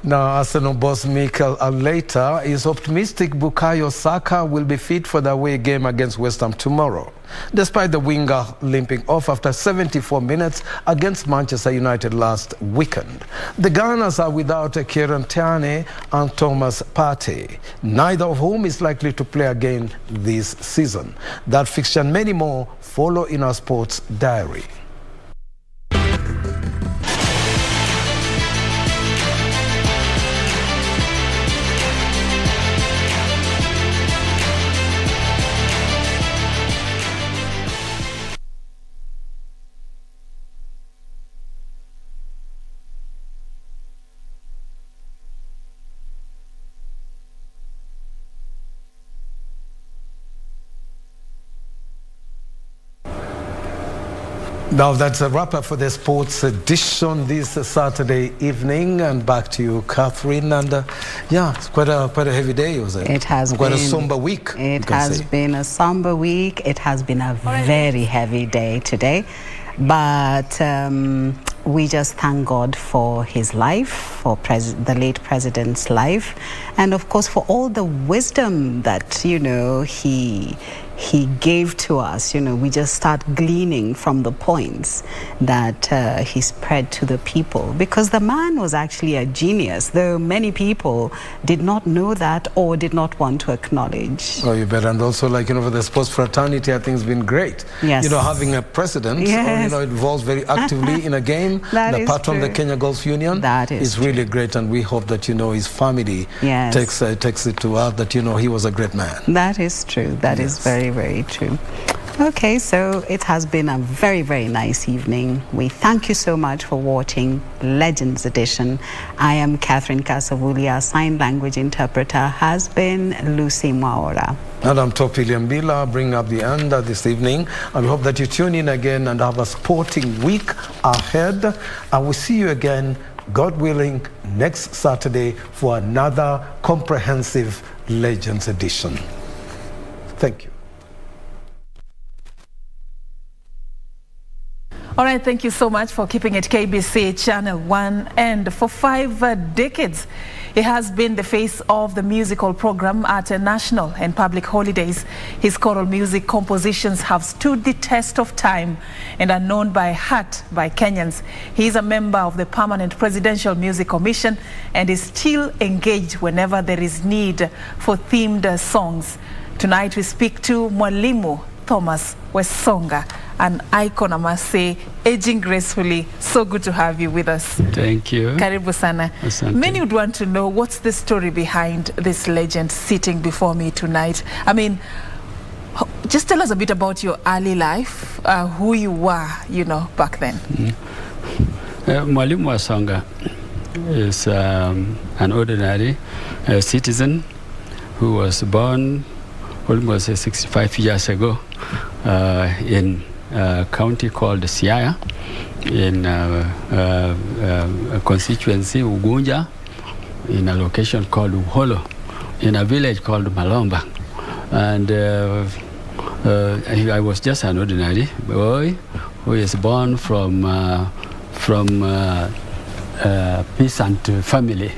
Now, Arsenal boss Mikel Arteta is optimistic Bukayo Saka will be fit for the away game against West Ham tomorrow, despite the winger limping off after 74 minutes against Manchester United last weekend. The Gunners are without Kieran Tierney and Thomas Partey, neither of whom is likely to play again this season. That fixture and many more follow in our sports diary. Now that's a wrap-up for the sports edition this Saturday evening, and back to you, Catherine. And yeah, it's quite a heavy day, was it? It has quite been a somber week. It has been a somber week. It has been a very heavy day today, but we just thank God for his life, for the late president's life, and of course for all the wisdom that he gave to us. We just start gleaning from the points that he spread to the people, because the man was actually a genius, though many people did not know that or did not want to acknowledge. Oh, you bet. And also, for the sports fraternity, I think it's been great. Yes. Having a president, yes, involved very actively in a game, the patron of the Kenya Golf Union, that is really great. And we hope that, his family takes it to heart that, he was a great man. That is true. That is very, very true. Okay, so it has been a very, very nice evening. We thank you so much for watching Legends Edition. I am Catherine Kasavuli. Our sign language interpreter has been Lucy Mwaura. And I'm Topi Liambila, bringing up the end this evening. And we hope that you tune in again and have a sporting week ahead. And we'll see you again, God willing, next Saturday for another comprehensive Legends Edition. Thank you. All right, thank you so much for keeping it KBC Channel 1. And for 5 decades, he has been the face of the musical program at national and public holidays. His choral music compositions have stood the test of time and are known by heart by Kenyans. He is a member of the Permanent Presidential Music Commission and is still engaged whenever there is need for themed songs. Tonight we speak to Mwalimu Thomas Wesonga, an icon, I must say, aging gracefully. So good to have you with us. Thank you. Karibu sana. Asante. Many would want to know what's the story behind this legend sitting before me tonight. I mean, just tell us a bit about your early life, who you were, back then. Mwalimu Wesonga is an ordinary citizen who was born almost 65 years ago in a county called Siaya, in a constituency, Ugunja, in a location called Uholo, in a village called Malomba. And I was just an ordinary boy who is born from peasant family,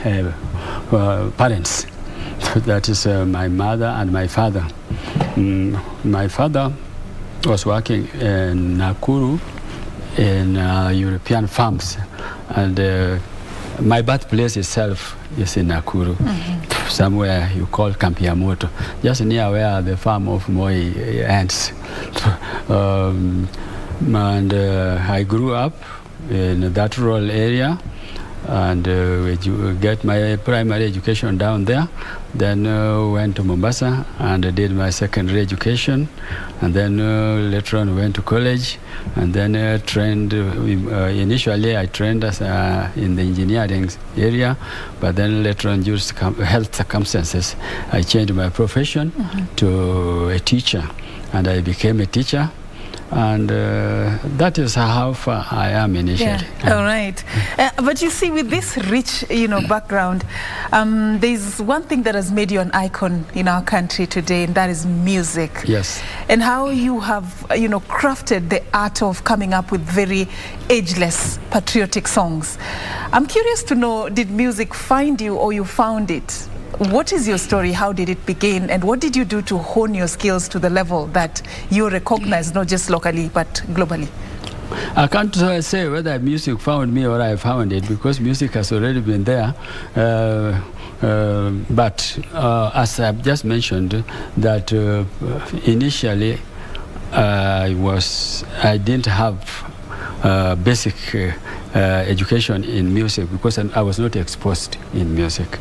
parents. That is my mother and my father. My father was working in Nakuru in European farms, and my birthplace itself is in Nakuru, somewhere you call Kampiamoto, just near where the farm of Mwai ends. And I grew up in that rural area, and get my primary education down there. Then went to Mombasa and did my secondary education, and then later on went to college, and then trained. Initially, I trained as in the engineering area, but then later on, due to health circumstances, I changed my profession to a teacher, and I became a teacher. And that is how far I am initially. Yeah. All right. But you see, with this rich, background, there's one thing that has made you an icon in our country today, and that is music. Yes. And how you have, crafted the art of coming up with very ageless patriotic songs. I'm curious to know, did music find you or you found it? What is your story? How did it begin? And what did you do to hone your skills to the level that you're recognized, not just locally, but globally? I can't say whether music found me or I found it, because music has already been there. But as I've just mentioned, that initially I didn't have basic education in music, because I was not exposed in music.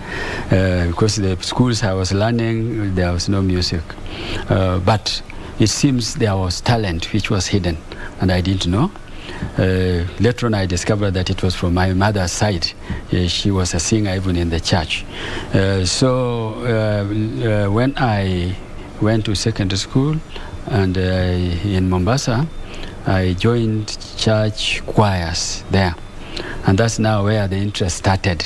Because the schools I was learning, there was no music. But it seems there was talent which was hidden, and I didn't know. Later on, I discovered that it was from my mother's side. She was a singer even in the church. So when I went to secondary school and in Mombasa, I joined church choirs there, and that's now where the interest started.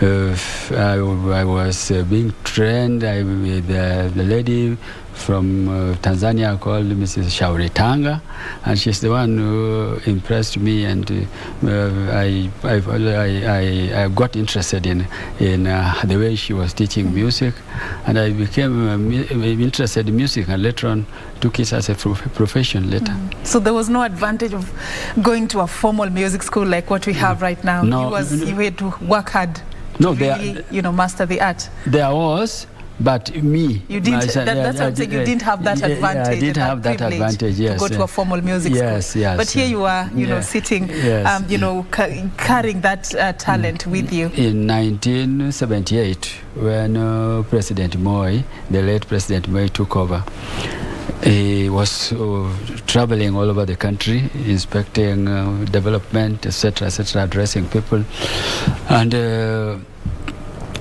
I was being trained with the lady from Tanzania called Mrs. Shauri Tanga, and she's the one who impressed me, and I got interested in the way she was teaching music, and I became interested in music, and later on took it as a profession later. So there was no advantage of going to a formal music school like what we have right now? No. You had to work hard to really, master the art? There was, but me... You didn't, that's what I'm saying, you didn't have that advantage. I didn't have that advantage, yes. To go to a formal music school. Yes. But here you are, sitting, carrying that talent with you. In 1978, when President Mwai, the late President Mwai, took over, he was traveling all over the country, inspecting development, etc., addressing people. And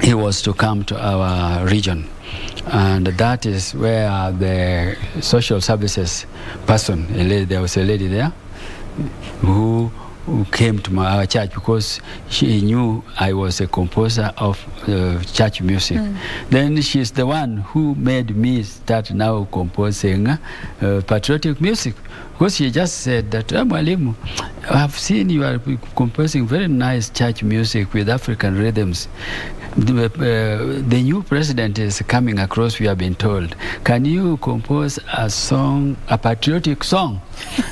he was to come to our region. And that is where the social services person, there was a lady there who came to our church because she knew I was a composer of church music. Then she's the one who made me start now composing patriotic music, because she just said that, Mwalimu, I've seen you are composing very nice church music with African rhythms. The new president is coming across, we have been told. Can you compose a song, a patriotic song?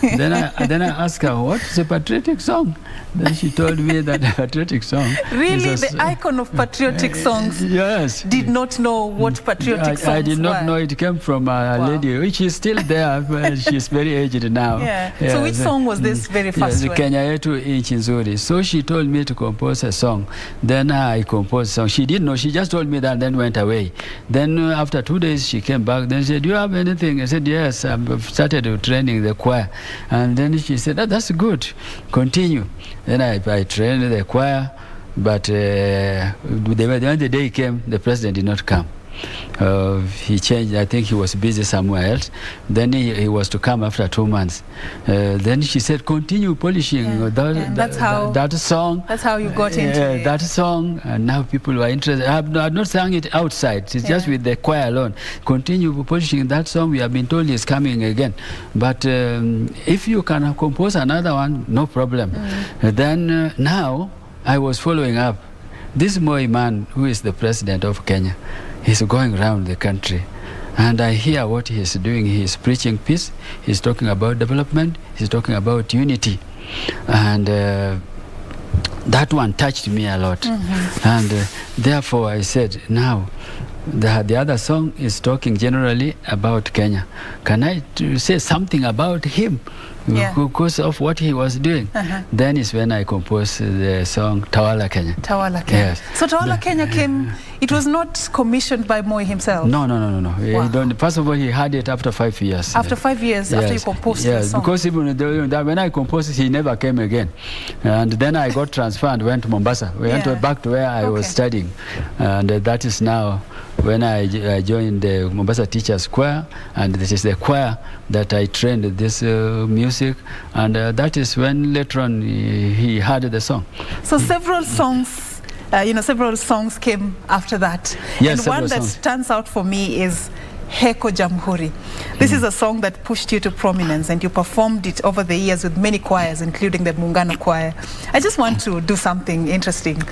Then I asked her, what is a patriotic song? Then she told me that a patriotic song... Really? The icon of patriotic songs? Yes. Did not know what patriotic songs were? I did not know. It came from a lady, which is still there, but she's very aged now. Yeah. So which song was this very first one? Kenya yetu nchi nzuri. So she told me to compose a song. Then I composed a song. She didn't know. She just told me that and then went away. Then after 2 days, she came back. Then she said, do you have anything? I said, yes, I've started training the choir. And then she said, that's good. Continue. Then I trained the choir. But when the day came, the president did not come. He changed. I think he was busy somewhere else. Then he was to come after 2 months. Then she said, continue polishing that song. That's how you got into that song. And now people were interested. I have not sung it outside. It's just with the choir alone. Continue polishing that song. We have been told it's coming again. But if you can compose another one, no problem. Then now I was following up. This Moi man, who is the president of Kenya, he's going around the country, and I hear what he's doing. He's preaching peace, he's talking about development, he's talking about unity, and that one touched me a lot. And therefore I said, now the other song is talking generally about Kenya. Can I say something about him? because of what he was doing. Then is when I composed the song Tawala Kenya. Tawala Kenya. Yes. So Tawala Kenya came, it was not commissioned by Moi himself? No. Wow. First of all, he had it after 5 years. After 5 years, after you composed the song? Because even when I composed it, he never came again. And then I got transferred and went to Mombasa. We went back to where I was studying. And that is now when I joined the Mombasa Teachers Choir, and this is the choir that I trained this music, and that is when later on he heard the song. So several songs, several songs came after that. Yes, and one that stands out for me is Heko Jamhuri. This is a song that pushed you to prominence, and you performed it over the years with many choirs, including the Muungano Choir. I just want to do something interesting.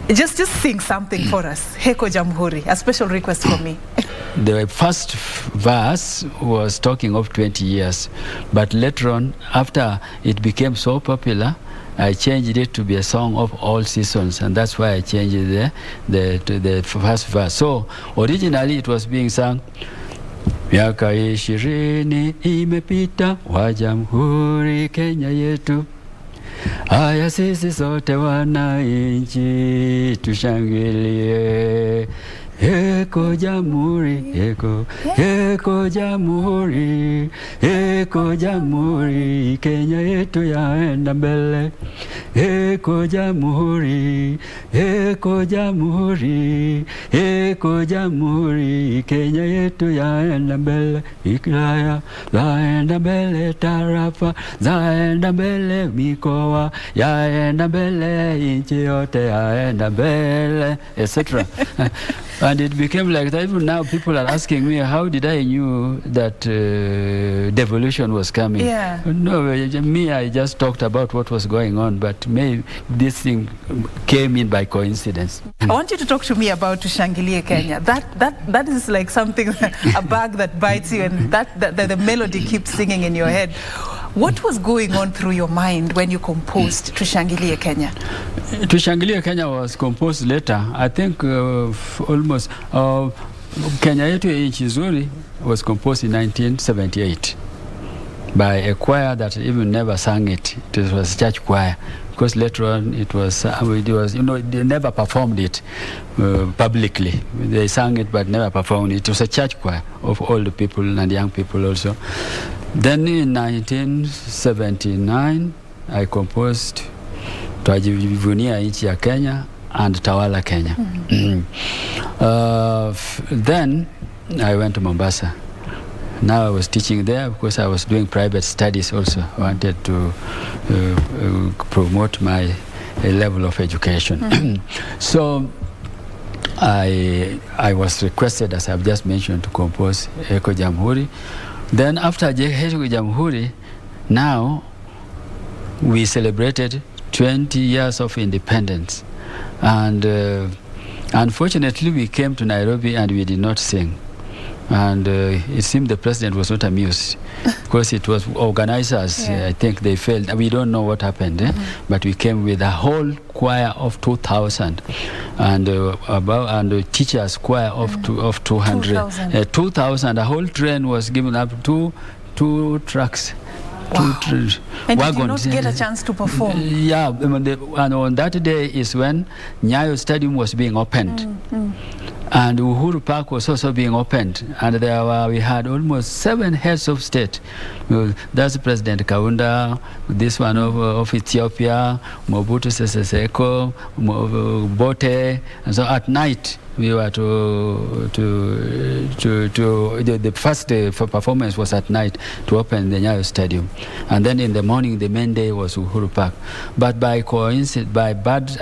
Just sing something for us. Heko Jamhuri, a special request for me. The first verse was talking of 20 years, but later on, after it became so popular, I changed it to be a song of all seasons, and that's why I changed the first verse. So originally it was being sung, miaka 20 imepita wa Jamhuri Kenya yetu, haya sisi sote wananchi tushangilie. Heko Jamhuri, heko Jamhuri, heko Jamhuri, Kenya yetu yaenda mbele. Heko Jamhuri, heko Jamhuri, heko Jamhuri, Kenya yetu yaenda mbele. Iklaya zaenda mbele, tarafa zaenda mbele, mikoa yaenda mbele, nchi yote yaenda mbele, etc. And it became like that. Even now people are asking me, how did I knew that devolution was coming? No, me, I just talked about what was going on, but maybe this thing came in by coincidence. I want you to talk to me about Tushangilie Kenya. That is like something, a bug that bites you, and that the melody keeps singing in your head. What was going on through your mind when you composed Tushangilie Kenya? Tushangilie Kenya was composed later. I think almost Kenya yetu nchi nzuri was composed in 1978 by a choir that even never sang it. It was a church choir, because later on it was they never performed it publicly. They sang it but never performed it. It was a church choir of old people and young people also. Then in 1979 I composed Twajivunia Nchi ya Kenya and Tawala Kenya. Then I went to Mombasa. Now I was teaching there because I was doing private studies also. I wanted to promote my level of education. So I was requested, as I've just mentioned, to compose Heko Jamhuri. Then after Heko Jamhuri, now we celebrated 20 years of independence. And unfortunately, we came to Nairobi and we did not sing. And it seemed the president was not amused because it was organizers. I think they failed. We don't know what happened, but we came with a whole choir of 2,000 and a teachers choir of 200. 2,000. A whole train was given up two trucks. Wow. And did you not get a chance to perform? Yeah, and on that day is when Nyayo Stadium was being opened. And Uhuru Park was also being opened. And we had almost 7 heads of state. That's President Kaunda, this one of Ethiopia, Mobutu Sese Seko, Bote. And so at night, we were the first performance was at night to open the Nyayo Stadium. And then in the morning, the main day was Uhuru Park. But by coincidence, a bad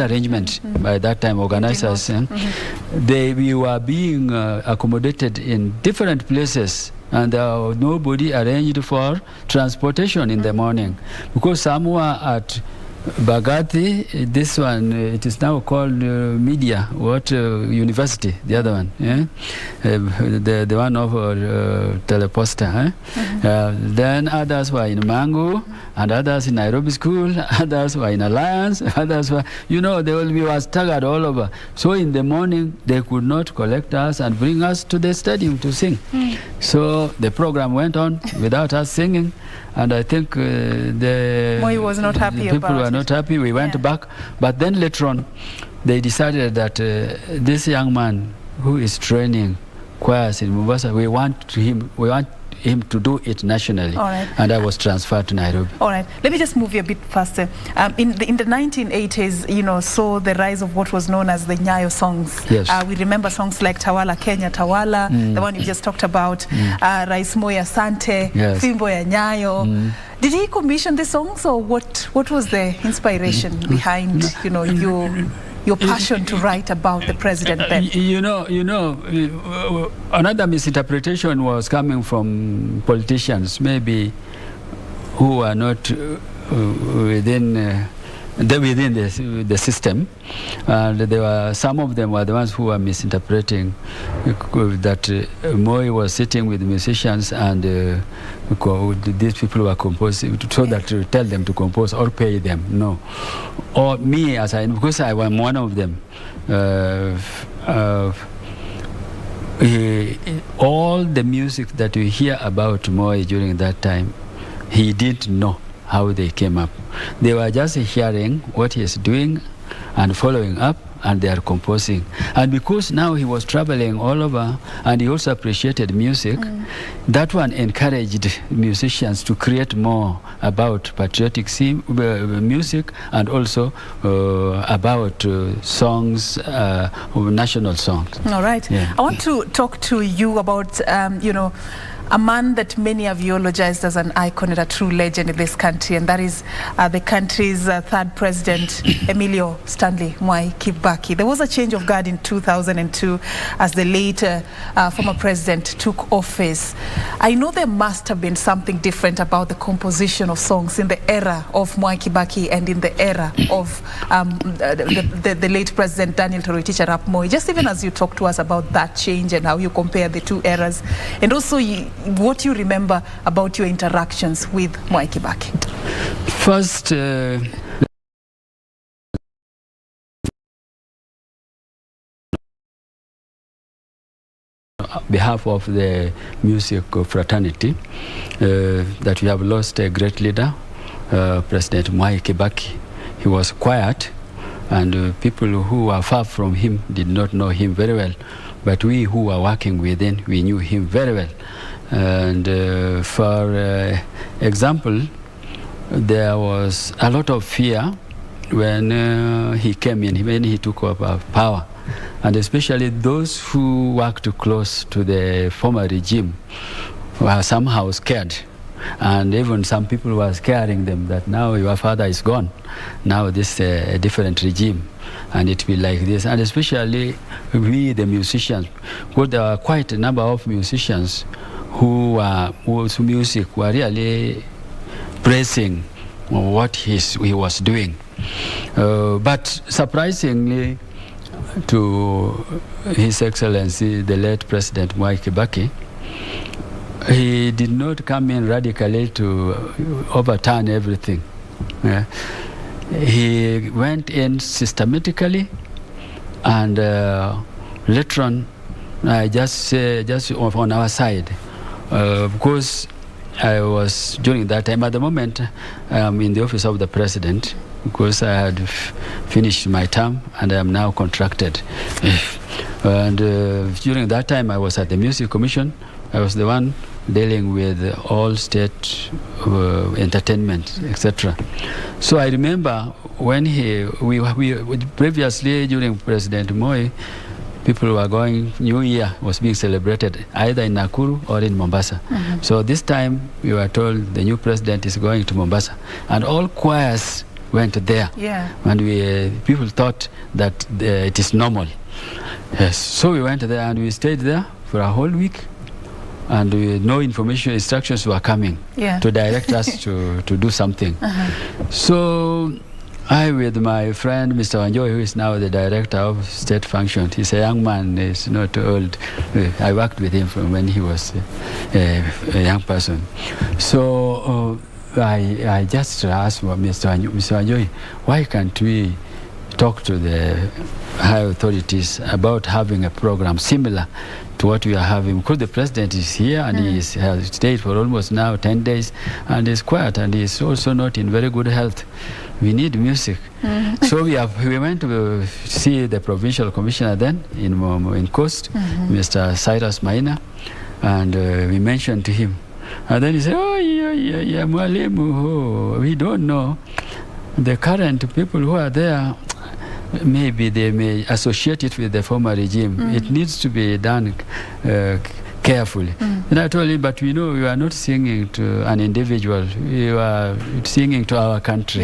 arrangement by that time, organizers, we were being accommodated in different places. And nobody arranged for transportation in the morning. Because some were at Bagati, this one, it is now called Media, University, the other one, the one of Teleposta. Then others were in Mangu, and others in Nairobi School, others were in Alliance, others were, we were staggered all over. So in the morning, they could not collect us and bring us to the stadium to sing. So the program went on without us singing. And I think Moi was not happy the people about were not happy. We went back. But then later on, they decided that this young man who is training choirs in Mombasa, we want him to do it nationally. All right. And I was transferred to Nairobi. All right, let me just move you a bit faster. In the 1980s, saw the rise of what was known as the Nyayo songs. Yes. We remember songs like Tawala Kenya, Tawala, the one you just talked about, Rais Moi Asante, Yes. Fimbo ya Nyayo. Did he commission the songs, or what was the inspiration behind, your passion to write about the president then? Another misinterpretation was coming from politicians, maybe who are not within the system, and there were some of them were the ones who were misinterpreting that Moi was sitting with musicians and these people were composing so that to tell them to compose or pay them. No, or me because I was one of them. All the music that we hear about Moi during that time, he didn't know how they came up. They were just hearing what he is doing and following up, and they are composing. And because now he was traveling all over and he also appreciated music, that one encouraged musicians to create more about patriotic music and also about songs, national songs. All right. Yeah. I want to talk to you about, a man that many have eulogized as an icon and a true legend in this country, and that is the country's third president, Emilio Stanley Mwai Kibaki. There was a change of guard in 2002 as the late former president took office. I know there must have been something different about the composition of songs in the era of Mwai Kibaki and in the era of the late president Daniel Toroitich arap Moi. Just even as you talk to us about that change and how you compare the two eras, and also what you remember about your interactions with Mwai Kibaki. First, on behalf of the music fraternity, that we have lost a great leader, President Mwai Kibaki. He was quiet, and people who were far from him did not know him very well. But we who were working within, we knew him very well. And for example, there was a lot of fear when he came in, when he took over power. And especially those who worked close to the former regime were somehow scared. And even some people were scaring them that now your father is gone. Now this is a different regime, and it will be like this. And especially we, the musicians, because there are quite a number of musicians whose music were really praising what he was doing. But surprisingly, to His Excellency, the late President Mwai Kibaki, he did not come in radically to overturn everything. Yeah. He went in systematically, and later on, just on our side, because I was during that time. At the moment, in the office of the president, because I had finished my term and I am now contracted. And during that time, I was at the Music Commission. I was the one dealing with all state entertainment, etc. So I remember when we previously during President Moi, people were going, New Year was being celebrated either in Nakuru or in Mombasa. So this time we were told the new president is going to Mombasa, and all choirs went there. Yeah. And people thought that it is normal. Yes. So we went there and we stayed there for a whole week, and no instructions were coming to direct us to do something. So I, with my friend Mr. Wanjoy, who is now the director of state function, he's a young man, he's not old. I worked with him from when he was a young person. So I just asked Mr. Wanjoy, why can't we talk to the high authorities about having a program similar to to what we are having. Because the president is here and he has stayed for almost now 10 days and is quiet and is also not in very good health. We need music. So we went to see the provincial commissioner then in Coast, Mr. Cyrus Maina, and we mentioned to him. And then he said, oh, yeah, Mwalimu, we don't know. The current people who are there, maybe they may associate it with the former regime. It needs to be done carefully. And I told him, but we know you are not singing to an individual. You are singing to our country.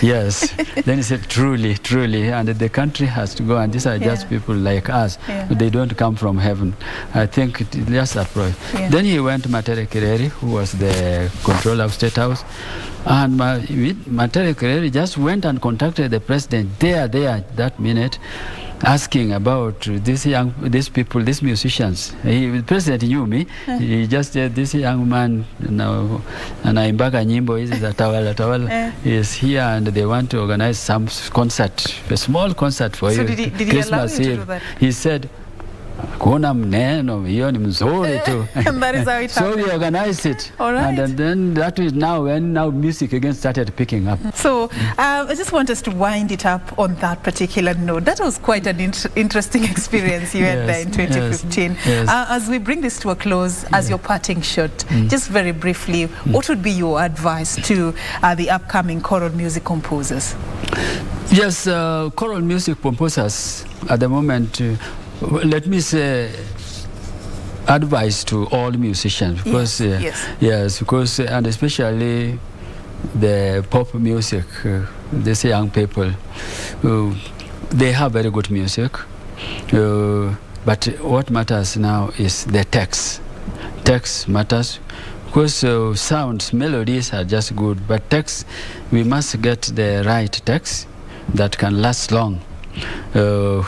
Yes. Then he said, truly, truly. And the country has to go. And these are just people like us. They don't come from heaven. I think it's just a problem. Then he went to Matere Kireri, who was the controller of State House. And Matere Kireri just went and contacted the president there, that minute, asking about these people, these musicians. The president knew me. He just said, this young man, anaimbaga nyimbo hizi za tawala is here and they want to organize some concert, a small concert for you. Did he Christmas allow you to Eve. do that? He said, kuna mneno hiyo ni mzuri tu. And that is how it So happened. we organized it. All right. And then that is when music again started picking up. So I just want us to wind it up on that particular note. That was quite an interesting experience you had there in 2015. Yes. As we bring this to a close, as your parting shot, just very briefly, what would be your advice to the upcoming choral music composers? Yes, choral music composers at the moment, let me say advice to all musicians, because because and especially the pop music, these young people, they have very good music, but what matters now is the text. Text matters, because sounds, melodies are just good, but text, we must get the right text that can last long.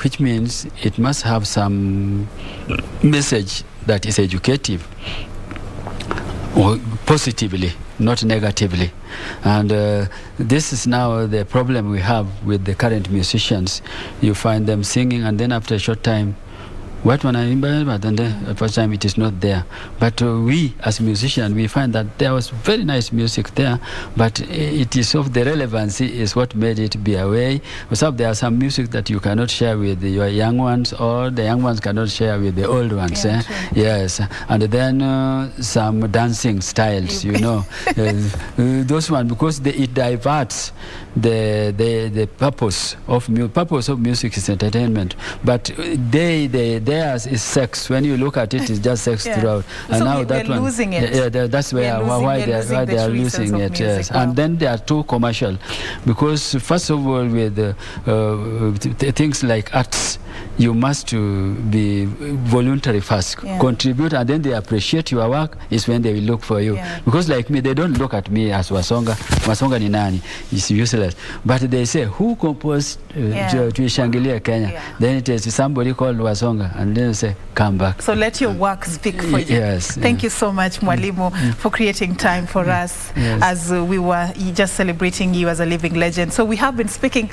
Which means it must have some message that is educative, or positively, not negatively. And this is now the problem we have with the current musicians. You find them singing and then after a short time, what when I but then the first time it is not there. But we as musicians, we find that there was very nice music there, but it is of the relevancy is what made it be away. So there are some music that you cannot share with your young ones, or the young ones cannot share with the old ones. Yes, and then some dancing styles, you know, those ones, because it diverts the purpose of music is entertainment, but theirs is sex. When you look at it, it's just sex throughout. And So now we're that one, losing it. that's why they are losing it. Yes, and then they are too commercial, because first of all, with things like arts, you must be voluntary first, contribute, and then they appreciate your work is when they will look for you. Because like me, they don't look at me as Wasonga ni nani, it's useless. But they say, who composed Tuishangilia Kenya? Then it is somebody called Wasonga, and then they say, come back. So let your work speak for you. Yes. Thank you so much, Mwalimu, for creating time for us as we were just celebrating you as a living legend. So we have been speaking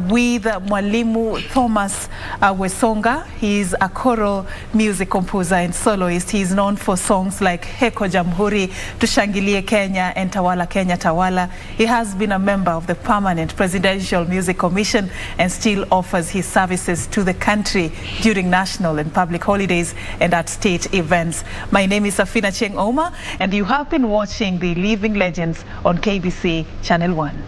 with Mwalimu Thomas Wesonga. He's a choral music composer and soloist. He's known for songs like Heko Jamhuri, Tushangilie Kenya, and Tawala Kenya Tawala. He has been a member of the Permanent Presidential Music Commission and still offers his services to the country during national and public holidays and at state events. My name is Safina Cheng Oma, and you have been watching The Living Legends on KBC Channel 1.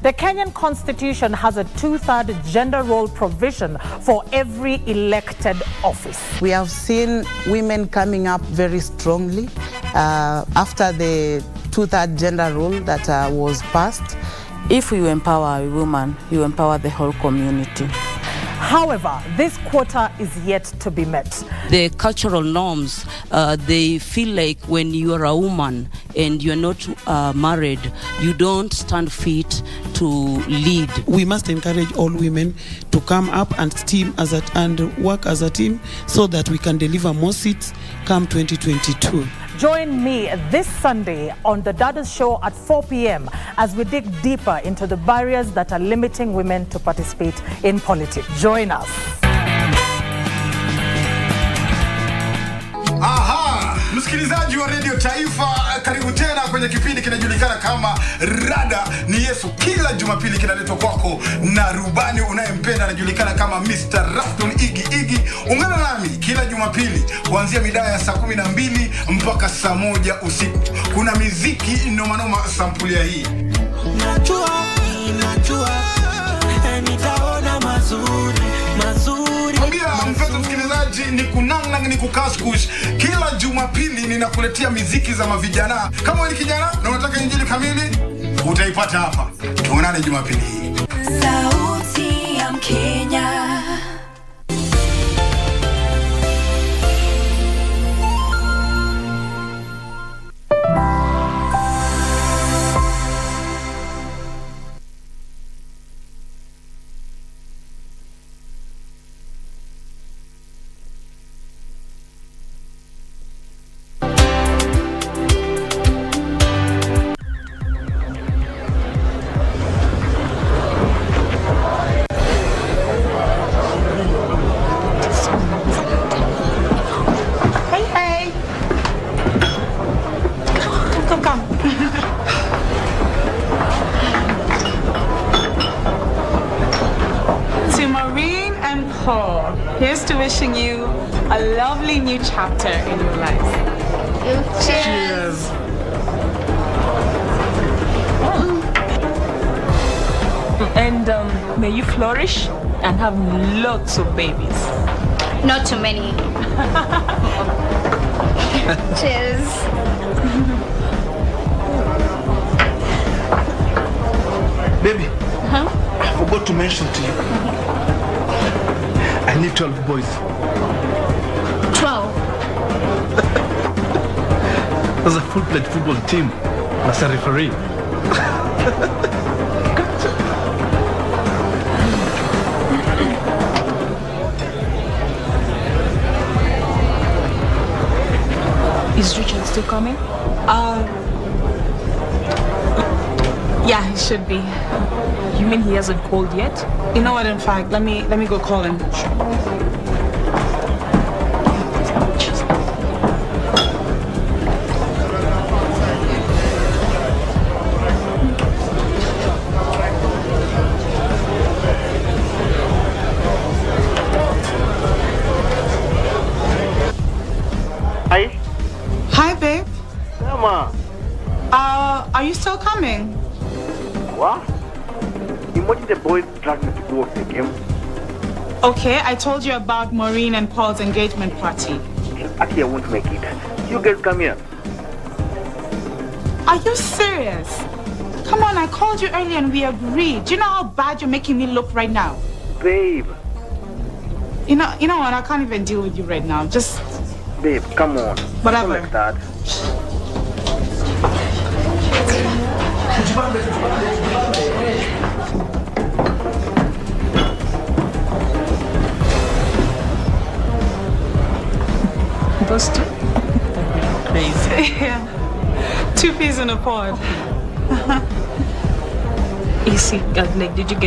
The Kenyan Constitution has a 2/3 gender role provision for every elected office. We have seen women coming up very strongly after the 2/3 gender rule that was passed. If you empower a woman, you empower the whole community. However, this quota is yet to be met. The cultural norms, they feel like when you are a woman and you're not married, you don't stand fit to lead. We must encourage all women to come up and work as a team so that we can deliver more seats come 2022. Join me this Sunday on The Dadas Show at 4 p.m. as we dig deeper into the barriers that are limiting women to participate in politics. Join us. Aha, msikilizaji wa Radio Taifa, karibu tena kwenye kipindi kinajulikana kama Rada ni Yesu. Kila Jumapili kinaletwa kwako na rubani unayempenda anajulikana kama Mr. Rafton Igi. Ungana nami kila Jumapili kuanzia mida ya saa 12 mpaka saa 1 usiku. Kuna muziki noma sampulia hii. Najua nitaona mazuri. Mpenzi msikilizaji, ni kunanga ni kukaskush. Kila Jumapili ninakuletea miziki za mavijana. Kama wewe ni kijana na unataka injili kamili, utaipata hapa. Tuonane Jumapili hii. Sauti ya Mkenya. Here's to wishing you a lovely new chapter in your life. Cheers. And may you flourish and have lots of babies. Not too many. Cheers. Baby, I forgot to mention to you. I need 12 boys. 12? There's a full-fledged football team. That's a referee. Is Richard still coming? Yeah, he should be. You mean he hasn't called yet? You know what, in fact, let me go call him. Hi. Hi, babe. Emma. Are you still coming? What? Imagine the boys dragged me to go to the game. Okay, I told you about Maureen and Paul's engagement party. Actually, I won't make it. You guys come here. Are you serious? Come on, I called you earlier and we agreed. Do you know how bad you're making me look right now? Babe. You know what? I can't even deal with you right now. Just... Babe, come on. Whatever. Don't like that. Those two? Crazy. Yeah. 2 peas in a pod. Easy. Like, did you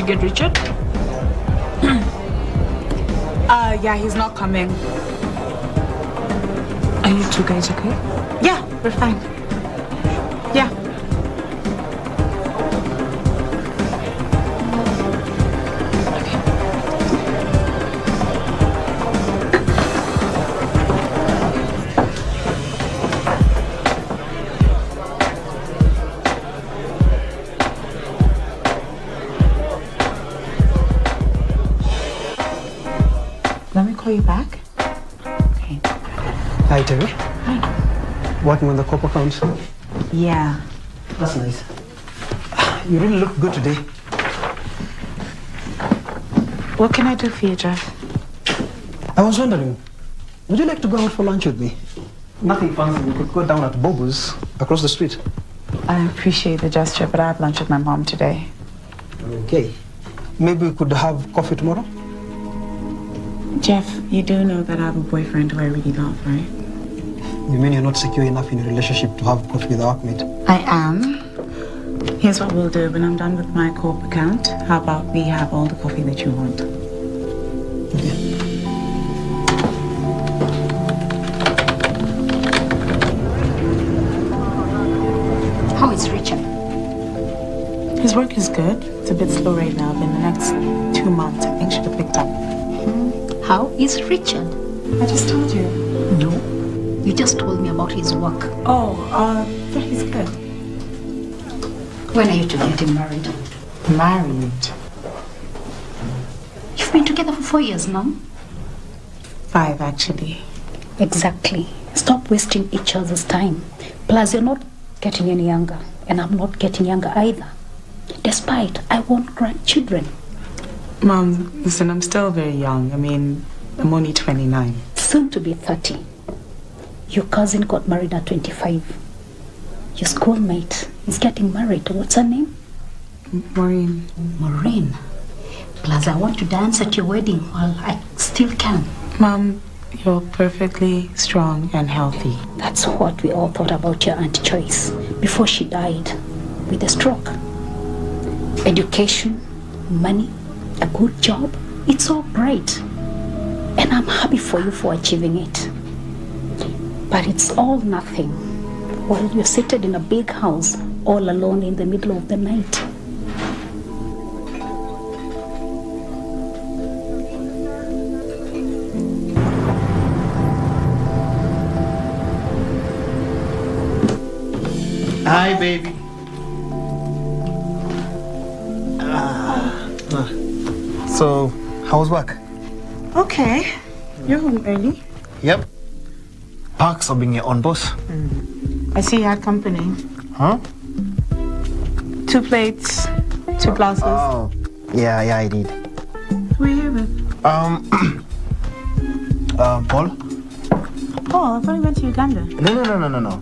get Richard? Yeah, he's not coming. Are you two guys okay? Yeah, we're fine. Yeah. Let me call you back. Okay. Hi, Terry. Hi. Working on the corp account? Yeah. That's nice. You really look good today. What can I do for you, Jeff? I was wondering, would you like to go out for lunch with me? Nothing fancy. We could go down at Bobo's across the street. I appreciate the gesture, but I have lunch with my mom today. Okay. Maybe we could have coffee tomorrow? Jeff, you do know that I have a boyfriend who I really love, right? You mean you're not secure enough in a relationship to have coffee with a workmate? I am. Here's what we'll do. When I'm done with my corp account, how about we have all the coffee that you want? How is Richard? His work is good. It's a bit slow right now, but in the next 2 months, I think should have picked up. How is Richard? I just told you. No. You just told me about his work. Oh, yeah, he's good. When are you two getting married? Married? You've been together for 4 years now? 5, actually. Exactly. Stop wasting each other's time. Plus, you're not getting any younger, and I'm not getting younger either. Despite, I want grandchildren. Mom, listen, I'm still very young. I mean, I'm only 29. Soon to be 30. Your cousin got married at 25. Your schoolmate is getting married. What's her name? Maureen. Maureen. Plus, I want to dance at your wedding while I still can. Mom, you're perfectly strong and healthy. That's what we all thought about your Aunt Joyce before she died with a stroke. Education, money, a good job, it's all great. And I'm happy for you for achieving it. But it's all nothing while you're seated in a big house all alone in the middle of the night. Hi, baby. So, how's work? Okay. You're home early? Yep. Perks of being your own boss. I see you had company. Huh? 2 plates, 2 glasses. Oh, yeah, I did. Who are you here with? Paul? Paul, I thought you went to Uganda. No.